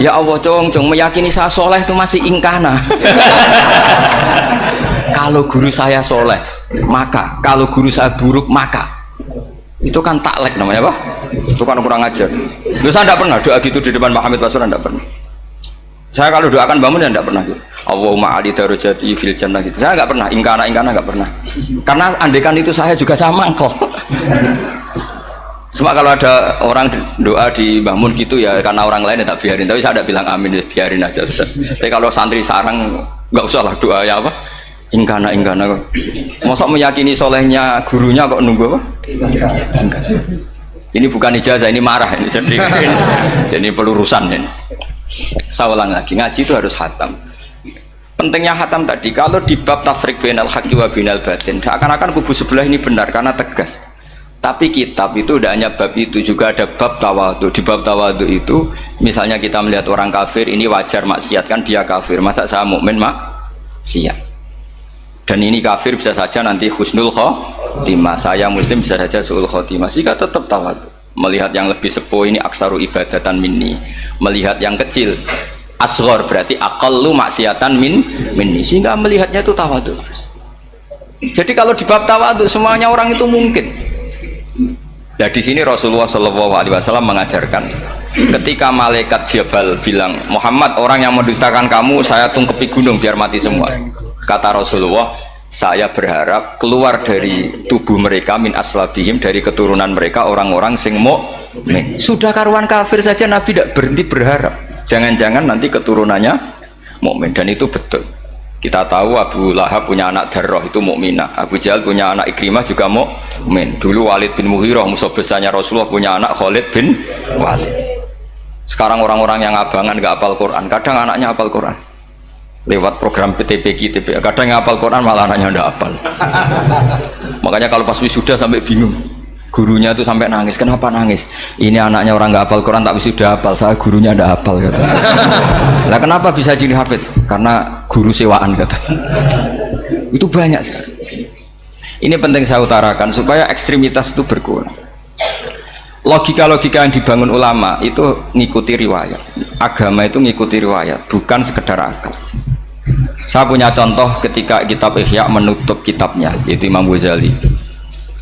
Ya Allah, cong meyakini saya soleh itu masih ingkana. Kalau guru saya soleh maka, kalau guru saya buruk maka, itu kan taklek namanya, Pak. Itu kan kurang ajar. Loh, saya tidak pernah doa gitu di depan Muhammad Pasuran, tidak pernah. Saya kalau doakan bangun ya tidak pernah gitu. Allahumma ali darajati fil jannah gitu. Saya nggak pernah ingkana nggak pernah. Karena andekan itu saya juga sama kok. Cuma kalau ada orang doa di bangun gitu ya karena orang lain ya tak biarin. Tapi saya tidak bilang amin, ya biarin aja sudah. Tapi kalau santri sarang nggak usah lah doa ya apa? Ingkana kok. Masa meyakini solehnya gurunya kok nunggu apa? Ini bukan ijazah, ini marah ini. Jadi pelurusan ini. Saya ulang lagi, ngaji itu harus khatam. Pentingnya khatam tadi, kalau di bab tafriq bainal haqqi wa bainal batin, seakan-akan kubu sebelah ini benar karena tegas. Tapi kitab itu tidak hanya bab itu, juga ada bab tawadhu. Di bab tawadhu itu, misalnya kita melihat orang kafir ini wajar maksiat, kan dia kafir. Masa saya mukmin maksiat? Dan ini kafir bisa saja nanti husnul khotimah. Saya muslim bisa saja suul khotimah. Jika tetap tawadhu. Melihat yang lebih sepuh ini aksaru ibadatan minni. Melihat yang kecil asghar berarti aqallu maksiatan minni. Sehingga melihatnya itu tawadhu. Jadi kalau di bab tawadhu semuanya orang itu mungkin. Nah di sini Rasulullah SAW mengajarkan. Ketika malaikat Jabal bilang, Muhammad, orang yang mendustakan kamu saya tungkepi gunung biar mati semua. Kata Rasulullah, saya berharap keluar dari tubuh mereka min aslabihim, dari keturunan mereka orang-orang sing mukmin. Sudah karuan kafir saja Nabi tidak berhenti berharap. Jangan-jangan nanti keturunannya mukmin, dan itu betul. Kita tahu Abu Lahab punya anak Darrah itu mukminah. Abu Jahal punya anak Ikrimah juga mukmin. Dulu Walid bin Mughirah musuh besarnya Rasulullah punya anak Khalid bin Walid. Sekarang orang-orang yang abangan gak hafal Quran, kadang anaknya hafal Quran lewat program PTPQ, kadang yang hafal Quran malah anaknya tidak hafal. Makanya kalau pas wisuda sampai bingung, gurunya itu sampai nangis. Kenapa nangis? Ini anaknya orang gak hafal Quran tapi sudah hafal, saya gurunya tidak hafal kata. Lah kenapa bisa jadi hafid? Karena guru sewaan kata. Itu banyak sekali. Ini penting saya utarakan supaya ekstremitas itu berkurang. Logika-logika yang dibangun ulama itu ngikuti riwayat. Agama itu ngikuti riwayat, bukan sekedar akal. Saya punya contoh ketika kitab Ihya menutup kitabnya, yaitu Imam Ghazali.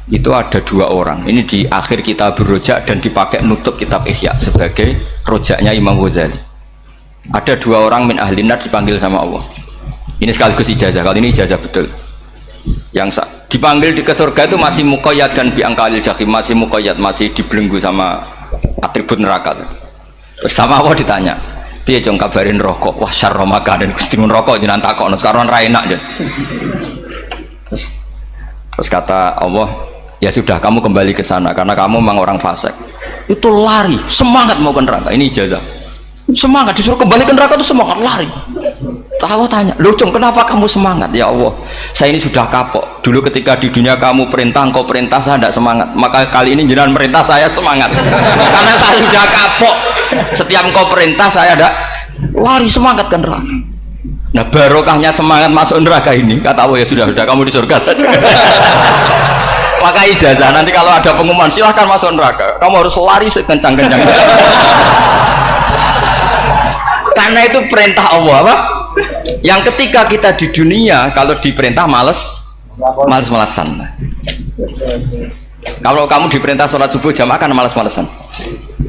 Itu ada dua orang. Ini di akhir kitab Rojak dan dipakai nutup kitab Ihya sebagai rojaknya Imam Ghazali. Ada dua orang min ahli nar dipanggil sama Allah. Ini sekaligus ijazah. Kali ini ijazah betul. Yang dipanggil ke surga itu masih muqayyad dan biangkalil jahim, masih muqayyad, masih dibelenggu sama atribut neraka. Terus sama Allah ditanya, piye jong kabarin rokok? Wah syarra makanan Gusti mun rokok jenengan takokno sekarang ra enak jen. Terus kata Allah, ya sudah kamu kembali ke sana karena kamu memang orang fasik. Itu lari, semangat mau ke neraka. Ini ijazah. Semangat disuruh kembali ke neraka itu semangat lari. Allah tanya, loh Jong, kenapa kamu semangat? Ya Allah, saya ini sudah kapok. Dulu ketika di dunia kamu perintah, engkau perintah, saya tidak semangat. Maka kali ini jenengan perintah, saya semangat. Karena saya sudah kapok. Setiap engkau perintah, saya ada lari semangat ke neraka. Nah barokahnya semangat masuk neraka ini, kata Allah, ya sudah kamu di surga saja. Maka ijazah, nanti kalau ada pengumuman, silahkan masuk neraka. Kamu harus lari sekencang-kencangnya. Karena itu perintah Allah, apa? Yang ketika kita di dunia kalau diperintah males-malesan. Kalau kamu diperintah sholat subuh jamaah kan males-malesan,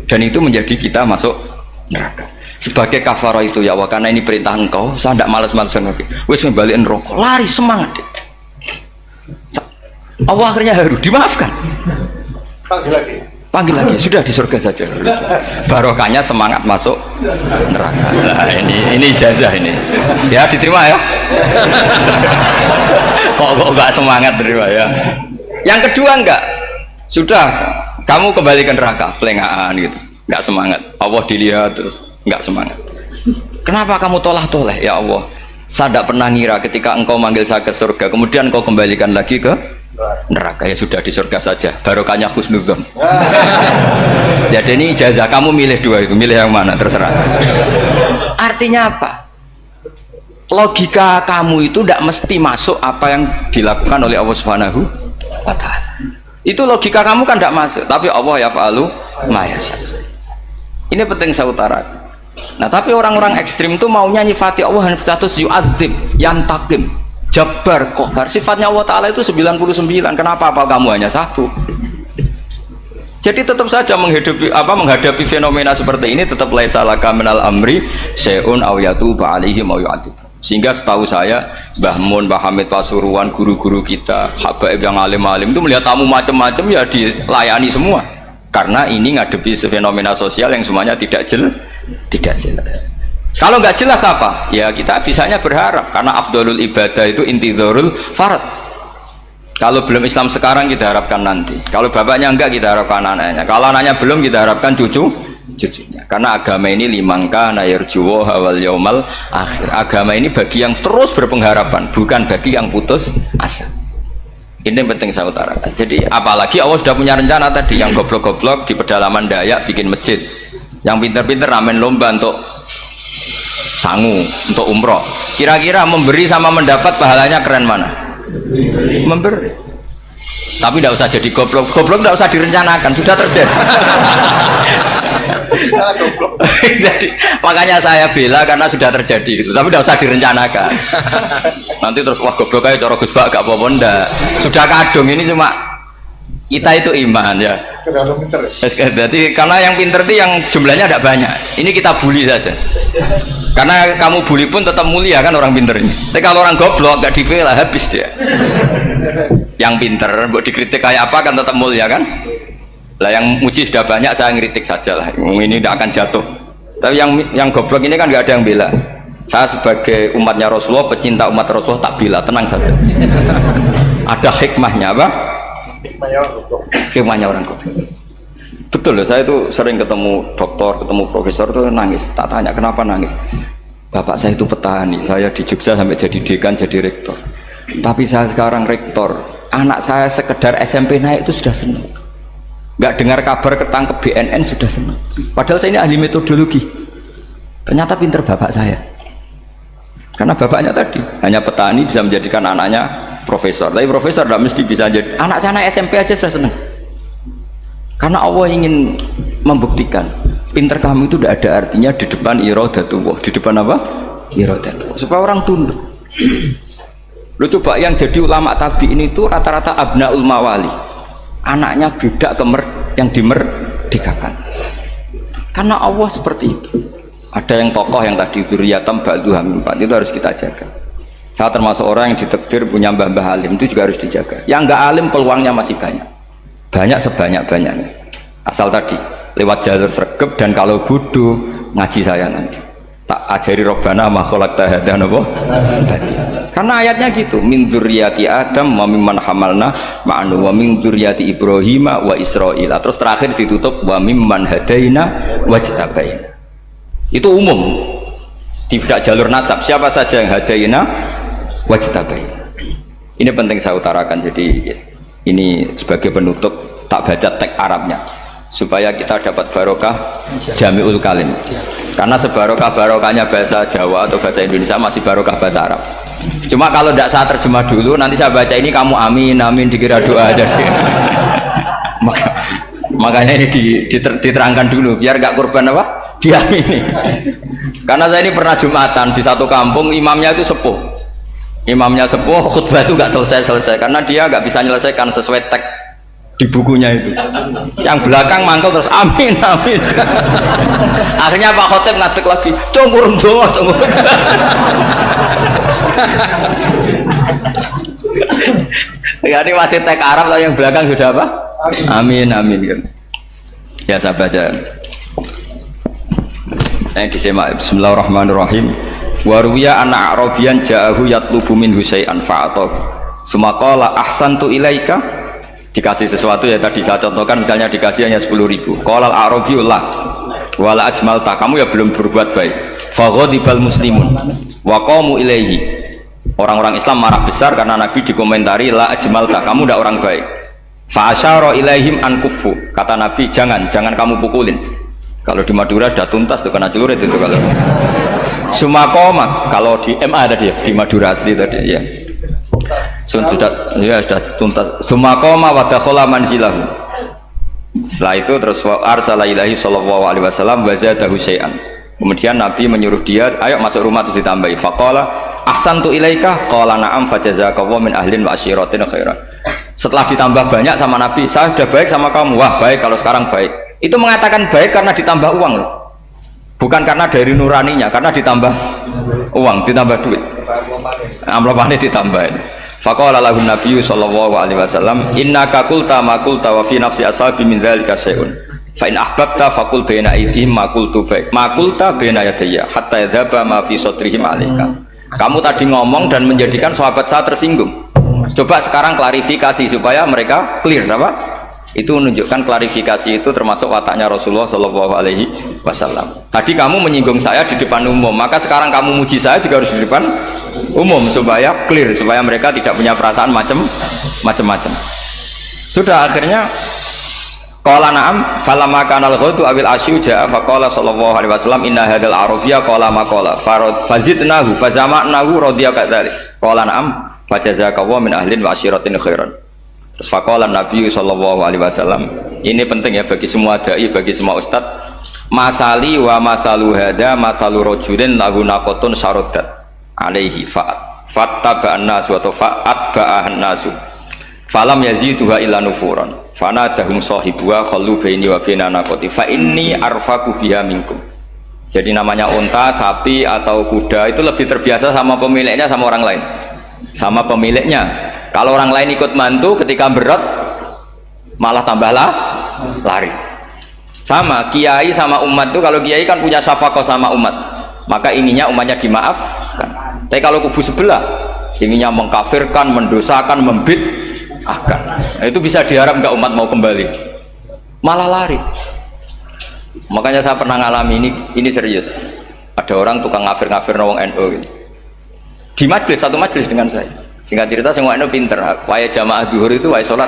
dan itu menjadi kita masuk neraka. Sebagai kafarah itu ya Allah, karena ini perintah engkau, saya tidak males-malesan lagi. Wes ngembaliin rokok, lari semangat. Allah akhirnya harus dimaafkan. Panggil lagi, sudah di surga saja. Barokahnya semangat masuk neraka. Nah, ini ijazah ini. Ya diterima ya. Kok enggak semangat terima ya. Yang kedua enggak. Sudah kamu kembali ke neraka, pelengahan gitu. Enggak semangat. Allah dilihat terus enggak semangat. Kenapa kamu toleh? Ya Allah, saya tidak pernah ngira ketika engkau manggil saya ke surga, kemudian engkau kembalikan lagi ke neraka. Ya sudah di surga saja, barokahnya husnudzon. Jadi ini ijazah, kamu milih dua itu, milih yang mana terserah. Artinya apa? Logika kamu itu tidak mesti masuk apa yang dilakukan oleh Allah Subhanahu wa Ta'ala. Itu logika kamu kan tidak masuk, tapi Allah yaf'alu ma yasha. Ini penting saya utarakan. Nah tapi orang-orang ekstrim itu maunya nyifati Allah dengan status yu'adzib, yantakim, Jabbar, Qahar. Sifatnya Allah Ta'ala itu 99. Kenapa apal kamu hanya satu? Jadi tetap saja menghadapi fenomena seperti ini, tetap laisa laka minal amri syai'un aw yatuba alaihim aw yu'adzib. Sehingga setahu saya Mbah Mun, Mbah Hamid Pasuruan, guru-guru kita, habaib yang alim-alim itu melihat tamu macam-macam ya dilayani semua. Karena ini ngadepi fenomena sosial yang semuanya tidak jelas. Kalau nggak jelas apa? Ya kita bisanya berharap, karena afdolul ibadah itu intidharul farad. Kalau belum Islam sekarang kita harapkan nanti. Kalau bapaknya enggak kita harapkan anaknya. Kalau anaknya belum kita harapkan cucunya. Karena agama ini limangka nayarjuwo hawal yaumal akhir. Agama ini bagi yang terus berpengharapan, bukan bagi yang putus asa. Ini penting saya utarakan. Jadi apalagi Allah sudah punya rencana tadi, yang goblok-goblok di pedalaman Dayak bikin masjid, yang pinter-pinter ramen lomba untuk sangu, untuk umroh. Kira-kira memberi sama mendapat pahalanya keren mana? Memberi. Tapi tidak usah jadi goblok. Goblok tidak usah direncanakan, sudah terjadi. Jadi makanya saya bela karena sudah terjadi gitu. Tapi tidak usah direncanakan. Nanti terus wah goblok aja cara Gus Bak gak apa-apa ndak. Sudah kadung ini cuma kita itu iman ya. Jadi karena yang pinter itu yang jumlahnya tidak banyak. Ini kita bully saja. Karena kamu bully pun tetap mulia kan orang pinter ini. Tapi kalau orang goblok gak dibela habis dia. Yang pinter buat dikritik kayak apa kan tetap mulia kan. Lah yang muji sudah banyak saya ngeritik saja lah. Ini tidak akan jatuh. Tapi yang goblok ini kan nggak ada yang bela. Saya sebagai umatnya Rasulullah, pecinta umat Rasulullah tak bela, tenang saja. Ada hikmahnya apa? Hikmahnya orang goblok. Betul loh, saya itu sering ketemu dokter, ketemu profesor tuh nangis. Tak tanya kenapa nangis. Bapak saya itu petani, saya di Jogja sampai jadi dekan, jadi rektor. Tapi saya sekarang rektor, anak saya sekedar SMP naik itu sudah senang. Nggak dengar kabar ketangkep BNN sudah senang. Padahal saya ini ahli metodologi. Ternyata pinter bapak saya. Karena bapaknya tadi hanya petani bisa menjadikan anaknya profesor. Tapi profesor tidak mesti bisa jadi. Anak saya anak SMP aja sudah senang. Karena Allah ingin membuktikan pinter kamu itu tidak ada artinya di depan iradatullah. Di depan apa? Iradatullah. Supaya orang tunduk. Lu coba yang jadi ulama tabi ini tuh rata-rata abnaul mawali. Anaknya budak yang dimerdekakan. Karena Allah seperti itu. Ada yang tokoh yang tadi zuriyatam ba'duha min ba'd, itu harus kita jaga. Saya termasuk orang yang ditakdir punya mbah-mbah alim, itu juga harus dijaga. Yang enggak alim peluangnya masih banyak. Banyak sebanyak-banyaknya. Asal tadi lewat jalur sregep dan kalau bodoh ngaji saya nanti. Tak ajari robbana ma khalaqta hadza napa? Karena ayatnya gitu, min dzurriyyati Adam wa mimman hamalna ma'anu wa min dzurriyyati Ibrahim wa Israil. Terus terakhir ditutup wa mimman hadaina wajtabaina. Itu umum. Tidak jalur nasab, siapa saja yang hadaina wajtabaina. Ini penting saya utarakan, jadi ini sebagai penutup tak baca teks Arabnya supaya kita dapat barokah jami'ul kalim. Karena sebarokah-barokahnya bahasa Jawa atau bahasa Indonesia masih barokah bahasa Arab. Cuma kalau tidak saya terjemah dulu, nanti saya baca ini kamu amin, amin dikira doa aja sih. Makanya ini diterangkan dulu, biar gak korban apa? Diamini. Karena saya ini pernah Jumatan di satu kampung, imamnya itu sepuh. Imamnya sepuh, khutbah itu gak selesai-selesai. Karena dia gak bisa menyelesaikan sesuai teks di bukunya itu. Yang belakang mangkel terus amin amin. Akhirnya Pak Khotib ngadeg lagi tunggu ya ini masih teks Arab tapi yang belakang sudah apa? Amin amin gitu. Ya saya baca yang disemak. Bismillahirrahmanirrahim. Waruya anak Arabian ja'ahu yatlubu min husay'an fa'atahu sumaqala ahsantu ilaika. Dikasih sesuatu ya tadi saya contohkan, misalnya dikasih hanya 10.000. Qalal arabiyullah wala ajmalta, kamu ya belum berbuat baik. Faghadibal muslimun wa qamu ilaihi. Orang-orang Islam marah besar karena Nabi dikomentari la ajmalta, kamu tidak orang baik. Fa asyara ilaihim an kuffu, kata Nabi jangan kamu pukulin. Kalau di Madura sudah tuntas tuh kena celurit itu kalau. Sumakoma, kalau di MA tadi ya, di Madura asli tadi ya. Sudah tuntas. Sumakoma wa dakhala manzilahu. Setelah itu terus arsala ilahi sallallahu alaihi wasallam wa zadahu syai'an. Kemudian Nabi menyuruh dia, ayo masuk rumah terus ditambahi. Faqala ahsantu ilaika qala na'am fajazakallahu min ahlin wa asyiratin khairan. Setelah ditambah banyak sama Nabi, saya sudah baik sama kamu. Wah, baik kalau sekarang baik. Itu mengatakan baik karena ditambah uang loh. Bukan karena dari nuraninya, karena ditambah uang, ditambah duit. Amplopane ditambahin. Faqala lahu Nabi sallallahu alaihi wasallam, innaka qulta ma qulta wa fi nafsi ashabi min dzalika syai'un. Fa in ahbabta faqul baina aydihim ma qultu baik. Ma qulta baina yadayya hatta yadhaba ma fi sadrihim alaika. Kamu tadi ngomong dan menjadikan sahabat saya tersinggung. Coba sekarang klarifikasi supaya mereka clear apa? Itu menunjukkan klarifikasi itu termasuk wataknya Rasulullah sallallahu alaihi wasallam. Tadi kamu menyinggung saya di depan umum, maka sekarang kamu muji saya juga harus di depan umum supaya clear, supaya mereka tidak punya perasaan macam-macam. Sudah akhirnya qala na'am falamma kana al-ghadu awil asyu ja'a faqala sallallahu alaihi wasallam inna hadzal arabiyya qala ma qala fazidnahu fazama'nahu radiya kadzalik qala na'am fajazakallahu min ahlin wa asyiratin khairan. Terus faqala Nabi sallallahu alaihi wasallam, ini penting ya bagi semua dai, bagi semua ustadz. Masali wa masalu hada masalu rajulin lahu naqatun syaradat alaihi fattaba'an nasu atau fa'atba'ahan nasu falam yaziduha illa nufuran fanadahum sahibuha khallu baini wa baina naqati fa inni arfaku biha minkum. Jadi namanya unta, sapi atau kuda itu lebih terbiasa sama pemiliknya sama orang lain, sama pemiliknya. Kalau orang lain ikut mantu ketika berat malah tambahlah lari. Sama kiai sama umat tuh, kalau kiai kan punya syafaqah sama umat, maka ininya umatnya dimaafkan. Tapi kalau kubu sebelah ininya mengkafirkan, mendosakan, membid'ahkan, nah, itu bisa diharap nggak umat mau kembali, malah lari. Makanya saya pernah ngalami ini serius. Ada orang tukang ngafir-ngafir nawang NU gitu. Di majelis, satu majelis dengan saya. Singkat cerita semua NU pinter, waya jamaah duhur itu waya sholat,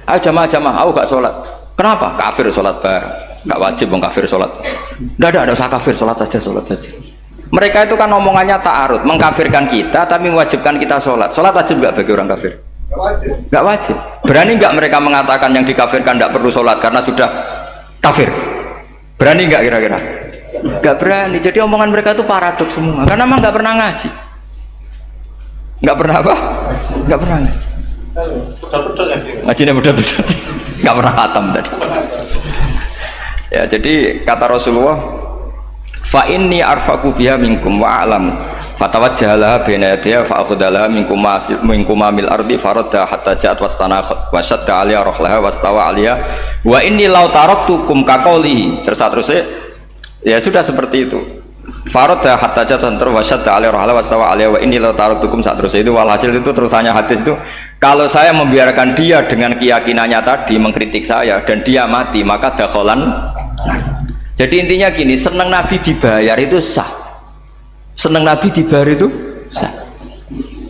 ayo jamaah, aku gak sholat. Kenapa? Kafir sholat bareng. Gak wajib mengkafir sholat. Tidak usah kafir, sholat saja. Mereka itu kan omongannya ta'arud, mengkafirkan kita tapi mewajibkan kita sholat. Sholat wajib gak bagi orang kafir? Gak wajib. Berani gak mereka mengatakan yang dikafirkan tidak perlu sholat karena sudah kafir? Berani gak kira-kira? Gak berani. Jadi omongan mereka itu paradoks semua, karena memang gak pernah ngaji. Gak pernah apa? Gak pernah ngaji. Ngajinya betul-betul gak pernah khatam tadi. Ya, jadi kata Rasulullah, fa inni arfaqu biha minkum wa a'lamu fatawajjaha baina yadayha fa akhadha minkum mil ardi faradda hatta ja'at wastana wa shadda 'alaiha rahlaha wastawa 'alaiha wa inni law taraktukum kaqaulihi. Terus ya sudah seperti itu. Faradda hatta ja'at wa shadda 'alaiha rahlaha wastawa 'alaiha wa inni law taraktukum terus itu walhasil itu terusannya hadis itu, kalau saya membiarkan dia dengan keyakinannya tadi mengkritik saya dan dia mati maka dakholan. Jadi intinya gini, senang Nabi dibayar itu sah, senang Nabi dibayar itu sah,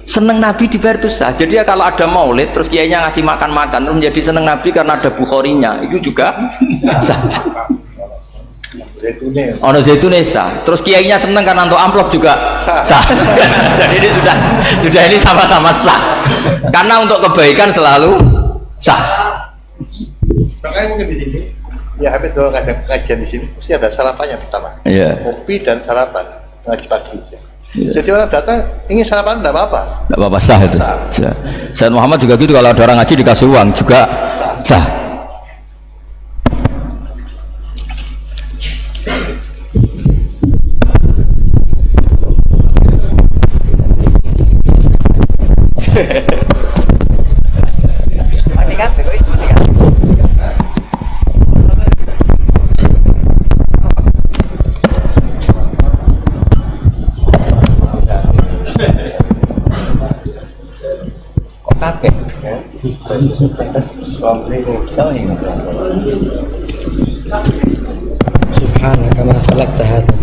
senang Nabi dibayar itu sah. Jadi ya kalau ada maulid terus kiainya ngasih makan terus menjadi senang Nabi karena ada Bukharinya, itu juga sah. Ono zaitune sah, terus kiainya senang karena untuk amplop juga sah. Jadi ini sudah ini sama-sama sah, karena untuk kebaikan selalu sah. Makanya mungkin di sini ya, habis kalau ada kajian di sini mesti ada sarapannya pertama, kopi dan sarapan ngaji pagi. Jadi orang datang ingin sarapan tidak apa-apa, tidak apa-apa, sah itu. Sayyid Muhammad juga gitu, kalau ada orang ngaji dikasih uang juga sah. Subhanaka ma khalaqta hadza.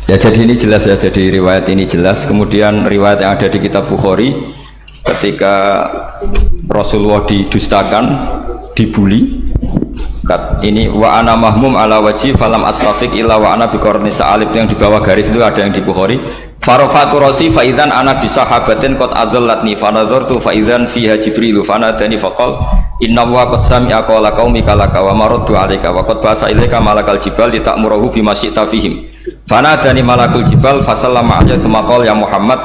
Ya, jadi ini jelas ya, jadi riwayat ini jelas. Kemudian riwayat yang ada di kitab Bukhari ketika Rasulullah didustakan, dibuli, ini wa ana mahmum ala wajhi falam astafiq illa wa ana biqarni sa'alib, yang di bawah garis itu ada yang di Bukhari. Farafatu rasi fa idzan ana bi sahabatin qad adallatni fa nadartu fa idzan fiha jibril fa nadani faqal inna wa qad sami'a qala qaumika laka wa maraddu 'alaika wa qad basa ilaika malakal jibal litamurahu bima syi'ta fihim fa nadani malakul jibal fa sallama 'alaihi tsumma qala ya Muhammad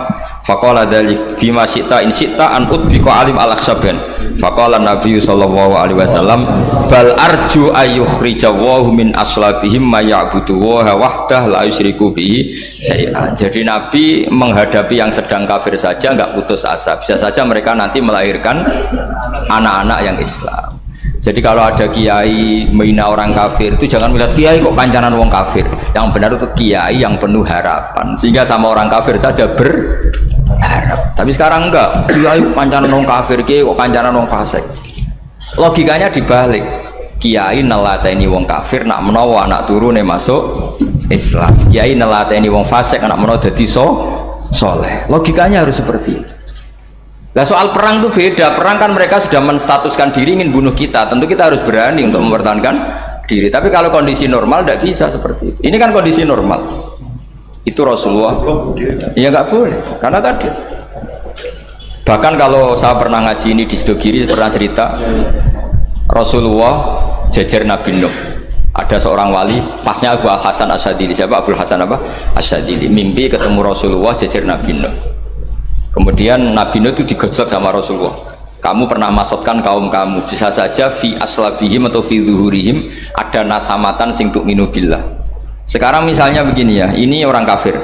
faqala dzalik bima syi'ta in syi'ta an udbika alim al-akhsaban faqala Nabi sallallahu alaihi wasallam bal arju ayyukhrijawahu min aslabihim ma ya'budu wa wahdah la yusyriku bihi syai'an. Jadi Nabi menghadapi yang sedang kafir saja enggak putus asa, bisa saja mereka nanti melahirkan anak-anak yang Islam. Jadi kalau ada kiai menghina orang kafir itu jangan melihat kiai kok kancanan wong kafir, yang benar itu kiai yang penuh harapan sehingga sama orang kafir saja berharap. Tapi sekarang enggak, kiai kancanan wong kafir, kiai kok kancanan wong fasik. Logikanya dibalik, kiai nelateni wong kafir nak menawa anak turune masuk Islam, kiai nelateni wong fasik anak menawa dadi soleh. Logikanya harus seperti itu. Nah, soal perang itu beda. Perang kan mereka sudah menstatuskan diri ingin bunuh kita, tentu kita harus berani untuk mempertahankan diri. Tapi kalau kondisi normal tidak bisa seperti itu. Ini kan kondisi normal. Itu Rasulullah. Ya nggak boleh, karena tadi. Bahkan kalau saya pernah ngaji ini di Sidogiri pernah cerita Rasulullah jajar Nabi Nuh. Ada seorang wali, pasnya Abu Hasan Asyadili. Siapa Abu Hasan apa? Asyadili. Mimpi ketemu Rasulullah jajar Nabi Nuh. Kemudian Nabi Nuh itu digojlok sama Rasulullah. Kamu pernah maksudkan kaum kamu, bisa saja fi aslabihim atau fi zuhurihim ada nasamatan sing tu'minu billah. Sekarang misalnya begini ya, ini orang kafir.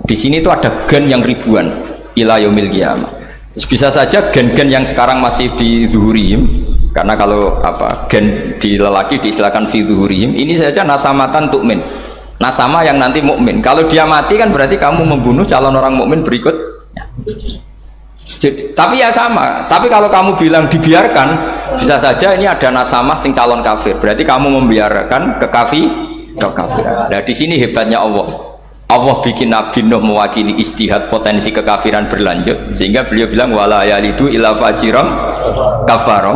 Di sini tuh ada gen yang ribuan ila yaumil qiyamah. Bisa saja gen-gen yang sekarang masih di zuhurihim, karena kalau apa gen di lelaki diistilahkan fi zuhurihim, ini saja nasamatan tu'min. Nasama yang nanti mukmin. Kalau dia mati kan berarti kamu membunuh calon orang mukmin berikut. Jadi, tapi ya sama. Tapi kalau kamu bilang dibiarkan, bisa saja ini ada nasamah sing calon kafir. Berarti kamu membiarkan kekafiran. Nah di sini hebatnya Allah. Allah bikin Nabi Nuh mewakili istihad potensi kekafiran berlanjut, sehingga beliau bilang wala yalidu illa fajiram kafaro.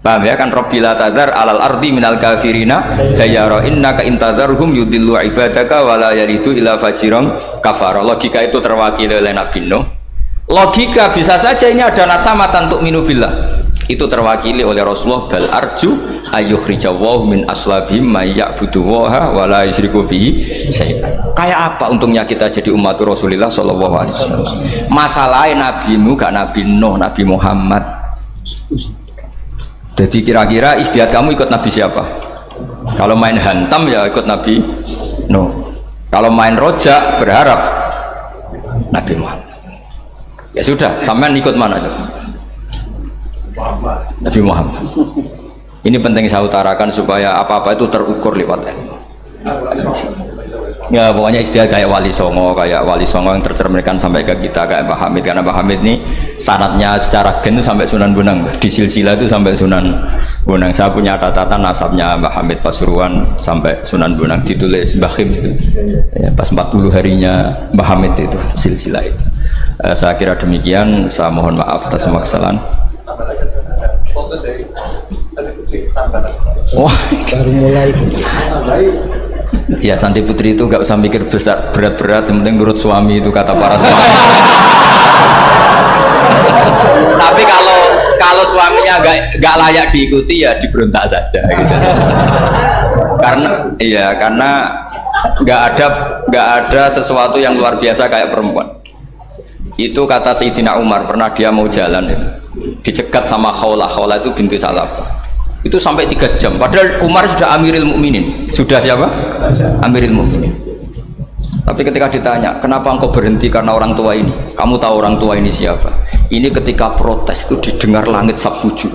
Paham ya kan? Rabbila tadzar alal ardi minal kafirina dayara innaka intadzarhum yudillu ibadaka wala yalidu illa fajiram kafaro. Logika itu terwakili oleh Nabi Nuh. Logika bisa saja ini ada nasamatan untuk minubillah, itu terwakili oleh Rasulullah. Bal arju ayyukhrijawahu min aslabihim may ya'buduwaha wa la yusyriku bihi syai'an. Kayak apa untungnya kita jadi umat Rasulullah sallallahu alaihi wasallam? Masalahnya nabimu gak Nabi Nuh, Nabi Muhammad. Jadi kira-kira istiadat kamu ikut Nabi siapa? Kalau main hantam ya ikut Nabi Nuh. Kalau main rojak berharap Nabi Muhammad. Ya sudah, sampean ikut mana aja? Nabi Muhammad. Ini penting saya utarakan supaya apa-apa itu terukur lewat ilmu. Ya pokoknya istilah kayak Wali Songo yang tercerminkan sampai ke kita kayak Pak Hamid, karena Pak Hamid ini sanadnya secara gen sampai Sunan Bonang, di silsilah itu sampai Sunan Bonang. Saya punya catatan nasabnya Pak Hamid Pasuruan sampai Sunan Bonang, ditulis Mbah Khim itu ya, pas 40 harinya Mbah Hamid itu silsilah itu. Saya kira demikian, saya mohon maaf atas semua kesalahan. Wah, baru mulai. Ya Santi Putri itu gak usah mikir besar berat-berat, yang penting nurut suami, itu kata para suami. Tapi kalau suaminya gak layak diikuti ya diberontak saja gitu. Karena gak ada sesuatu yang luar biasa kayak perempuan. Itu kata Sayyidina Umar, pernah dia mau jalan itu dicegat sama Khawlah itu bintu Salabah, itu sampai 3 jam, padahal Umar sudah Amiril Mukminin. Sudah siapa? Amiril Mukminin. Tapi ketika ditanya, kenapa engkau berhenti karena orang tua ini? Kamu tahu orang tua ini siapa? Ini ketika protes itu didengar langit sabtuju,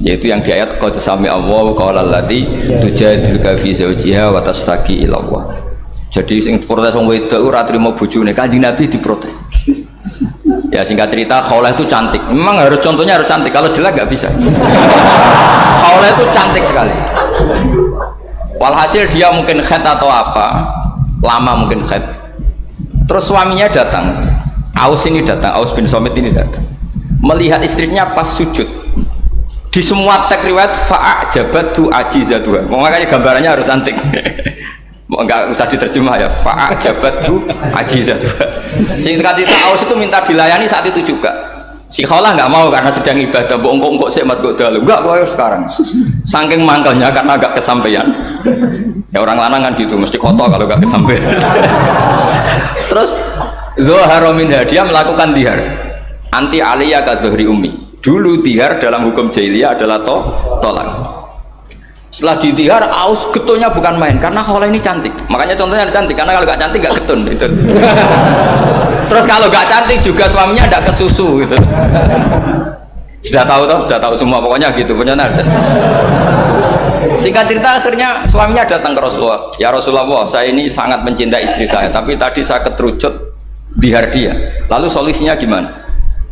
yaitu yang di ayat qad sami Allahu qaulal lati tujadiluka fi zawjiha wa tastaqi ila Allah. Jadi sing protes wong wedok ora trimo bojone, Kanjeng Nabi diprotes. Ya singkat cerita, Khawlah itu cantik. Memang contohnya harus cantik. Kalau jelek nggak bisa. Khawlah itu cantik sekali. Walhasil dia mungkin khed atau apa, lama mungkin khed. Terus suaminya datang, Aus bin Somit ini datang, melihat istrinya pas sujud. Di semua teks riwayat fa'ajabatu ajizatuha. Makanya gambarannya harus cantik. Enggak usah diterjemah ya, fa'ajabatu ajizatuha. Singkat cerita, Aus itu minta dilayani saat itu juga. Si Khawlah nggak mau karena sedang ibadah. Mbok sik Mas Godalu. Enggak, kok sekarang. Saking mangkelnya karena agak kesampaian. Ya orang lanang kan gitu, mesti kotor kalau nggak kesampaian. Terus Zuhara minha, dia melakukan dihar. Anti aliyah ka dhuhri ummi. Dulu dihar dalam hukum jahiliyah adalah tolak. Setelah ditihar, Aus getulnya bukan main, karena Khawlah ini cantik. Makanya contohnya ada cantik, karena kalau gak cantik gak getun gitu. Terus kalau gak cantik juga suaminya ada kesusu gitu. Sudah tahu semua, pokoknya gitu punya nada. Singkat cerita, akhirnya suaminya datang ke Rasulullah. Ya Rasulullah, saya ini sangat mencintai istri saya, tapi tadi saya keterucut dihar dia. Lalu solusinya gimana?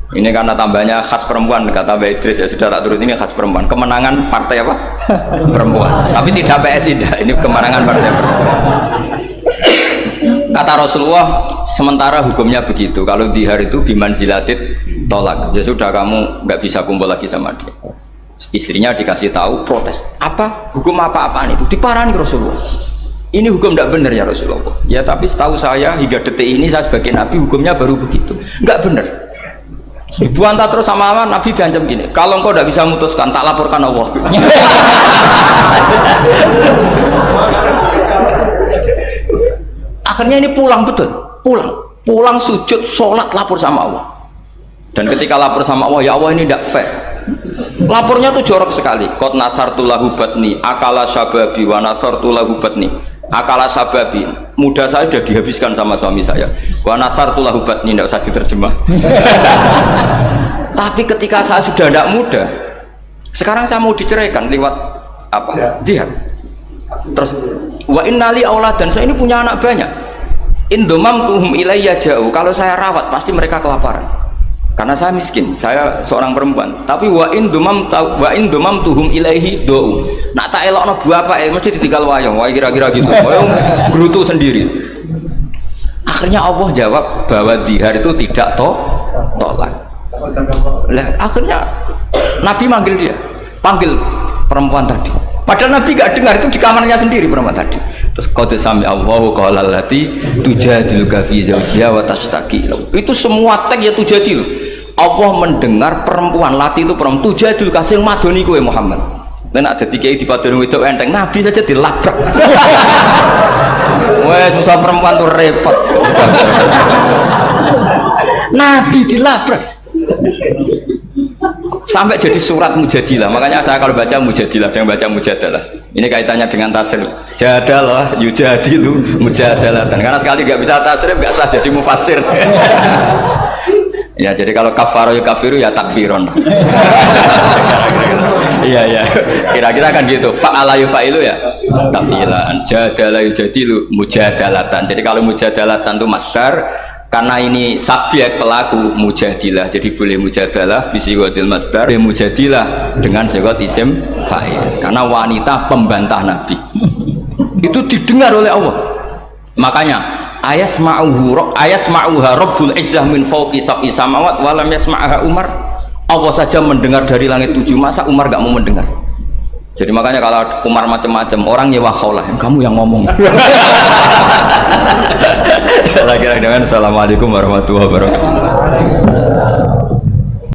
Ini karena tambahnya khas perempuan, kata Mbak Idris, ya sudah tak turut, ini khas perempuan. Kemenangan partai apa? Perempuan. Tapi tidak PSI, ini kemenangan partai perempuan. Kata Rasulullah, sementara hukumnya begitu. Kalau dihar itu bimanzilatit tolak. Ya sudah, kamu nggak bisa kumpul lagi sama dia. Istrinya dikasih tahu, protes. Apa? Hukum apa-apaan itu? Diparani Rasulullah. ini hukum tidak benar ya Rasulullah. Ya tapi setahu saya hingga detik ini saya sebagai Nabi hukumnya baru begitu. Enggak benar. Dibantah terus sama Nabi diancam gini, kalau engkau tidak bisa memutuskan tak laporkan Allah. Akhirnya ini pulang betul, pulang sujud, sholat, lapor sama Allah. Dan ketika lapor sama Allah, ya Allah ini tidak fair. Lapornya tuh jorok sekali. Qad nasartu lahu batni, akala syababi wa nasartu lahu batni. Akala sababi, muda saya sudah dihabiskan sama suami saya. Wa nasartu lahu batni, tidak usah diterjemah. Tapi ketika saya sudah tidak muda, sekarang saya mau diceraikan lewat apa? Dia. Terus wa innali auladan, saya ini punya anak banyak. Indomam tuhum ilayya jauh. Kalau saya rawat pasti mereka kelaparan. Karena saya miskin, saya seorang perempuan. Tapi wa indomam tuhum ilaihi do. Nak tak elokno bapak mesti ditinggal wayang. Wah kira-kira gitu. Wayang gelutu sendiri. Akhirnya Allah jawab bahwa dihar itu tidak tolak. Lah akhirnya Nabi manggil dia, panggil perempuan tadi. Padahal Nabi gak dengar, itu di kamarnya sendiri perempuan tadi. Terus qad sami Allahu qala allati tujadiluka fi zawjiha wa tashtaki. Itu semua tag ya tujadilu. Allah mendengar perempuan lati itu perempuan tujadil kasih madoni kowe Muhammad. Dan ada tiga di padon itu enteng Nabi saja dilabrak. Wes susah perempuan tuh repot. Nabi dilabrak. Sampai jadi surat Mujadilah. Makanya saya kalau baca Mujadilah dan baca Mujadalah. Ini kaitannya dengan tasrif. Jadalah yujadilu mujadalatan. Karena sekali nggak bisa tasrif nggak sah jadi mufassir. Ya jadi kalau kafaro ya kafiru ya takfiron. Iya kira-kira kan gitu. Fa'ala yufa'ilu ya tafilan. Jadalah yujadilu mujadalatan. Jadi kalau mujadalatan itu masdar, karena ini subjek pelaku mujadilah, jadi boleh mujadalah bisigotil masdar, boleh mujadilah dengan sigot isim fa'il. Karena wanita pembantah Nabi itu didengar oleh Allah. Makanya ayasma'uha rabbul izzah min fawqi sab'i samawat walam yasma'aha Umar. Allah saja mendengar dari langit 7, masa Umar gak mau mendengar? Jadi makanya kalau Umar macam-macam orang nyewa khaulah, kamu yang ngomong. Kira-kira dengan assalamualaikum warahmatullahi wabarakatuh.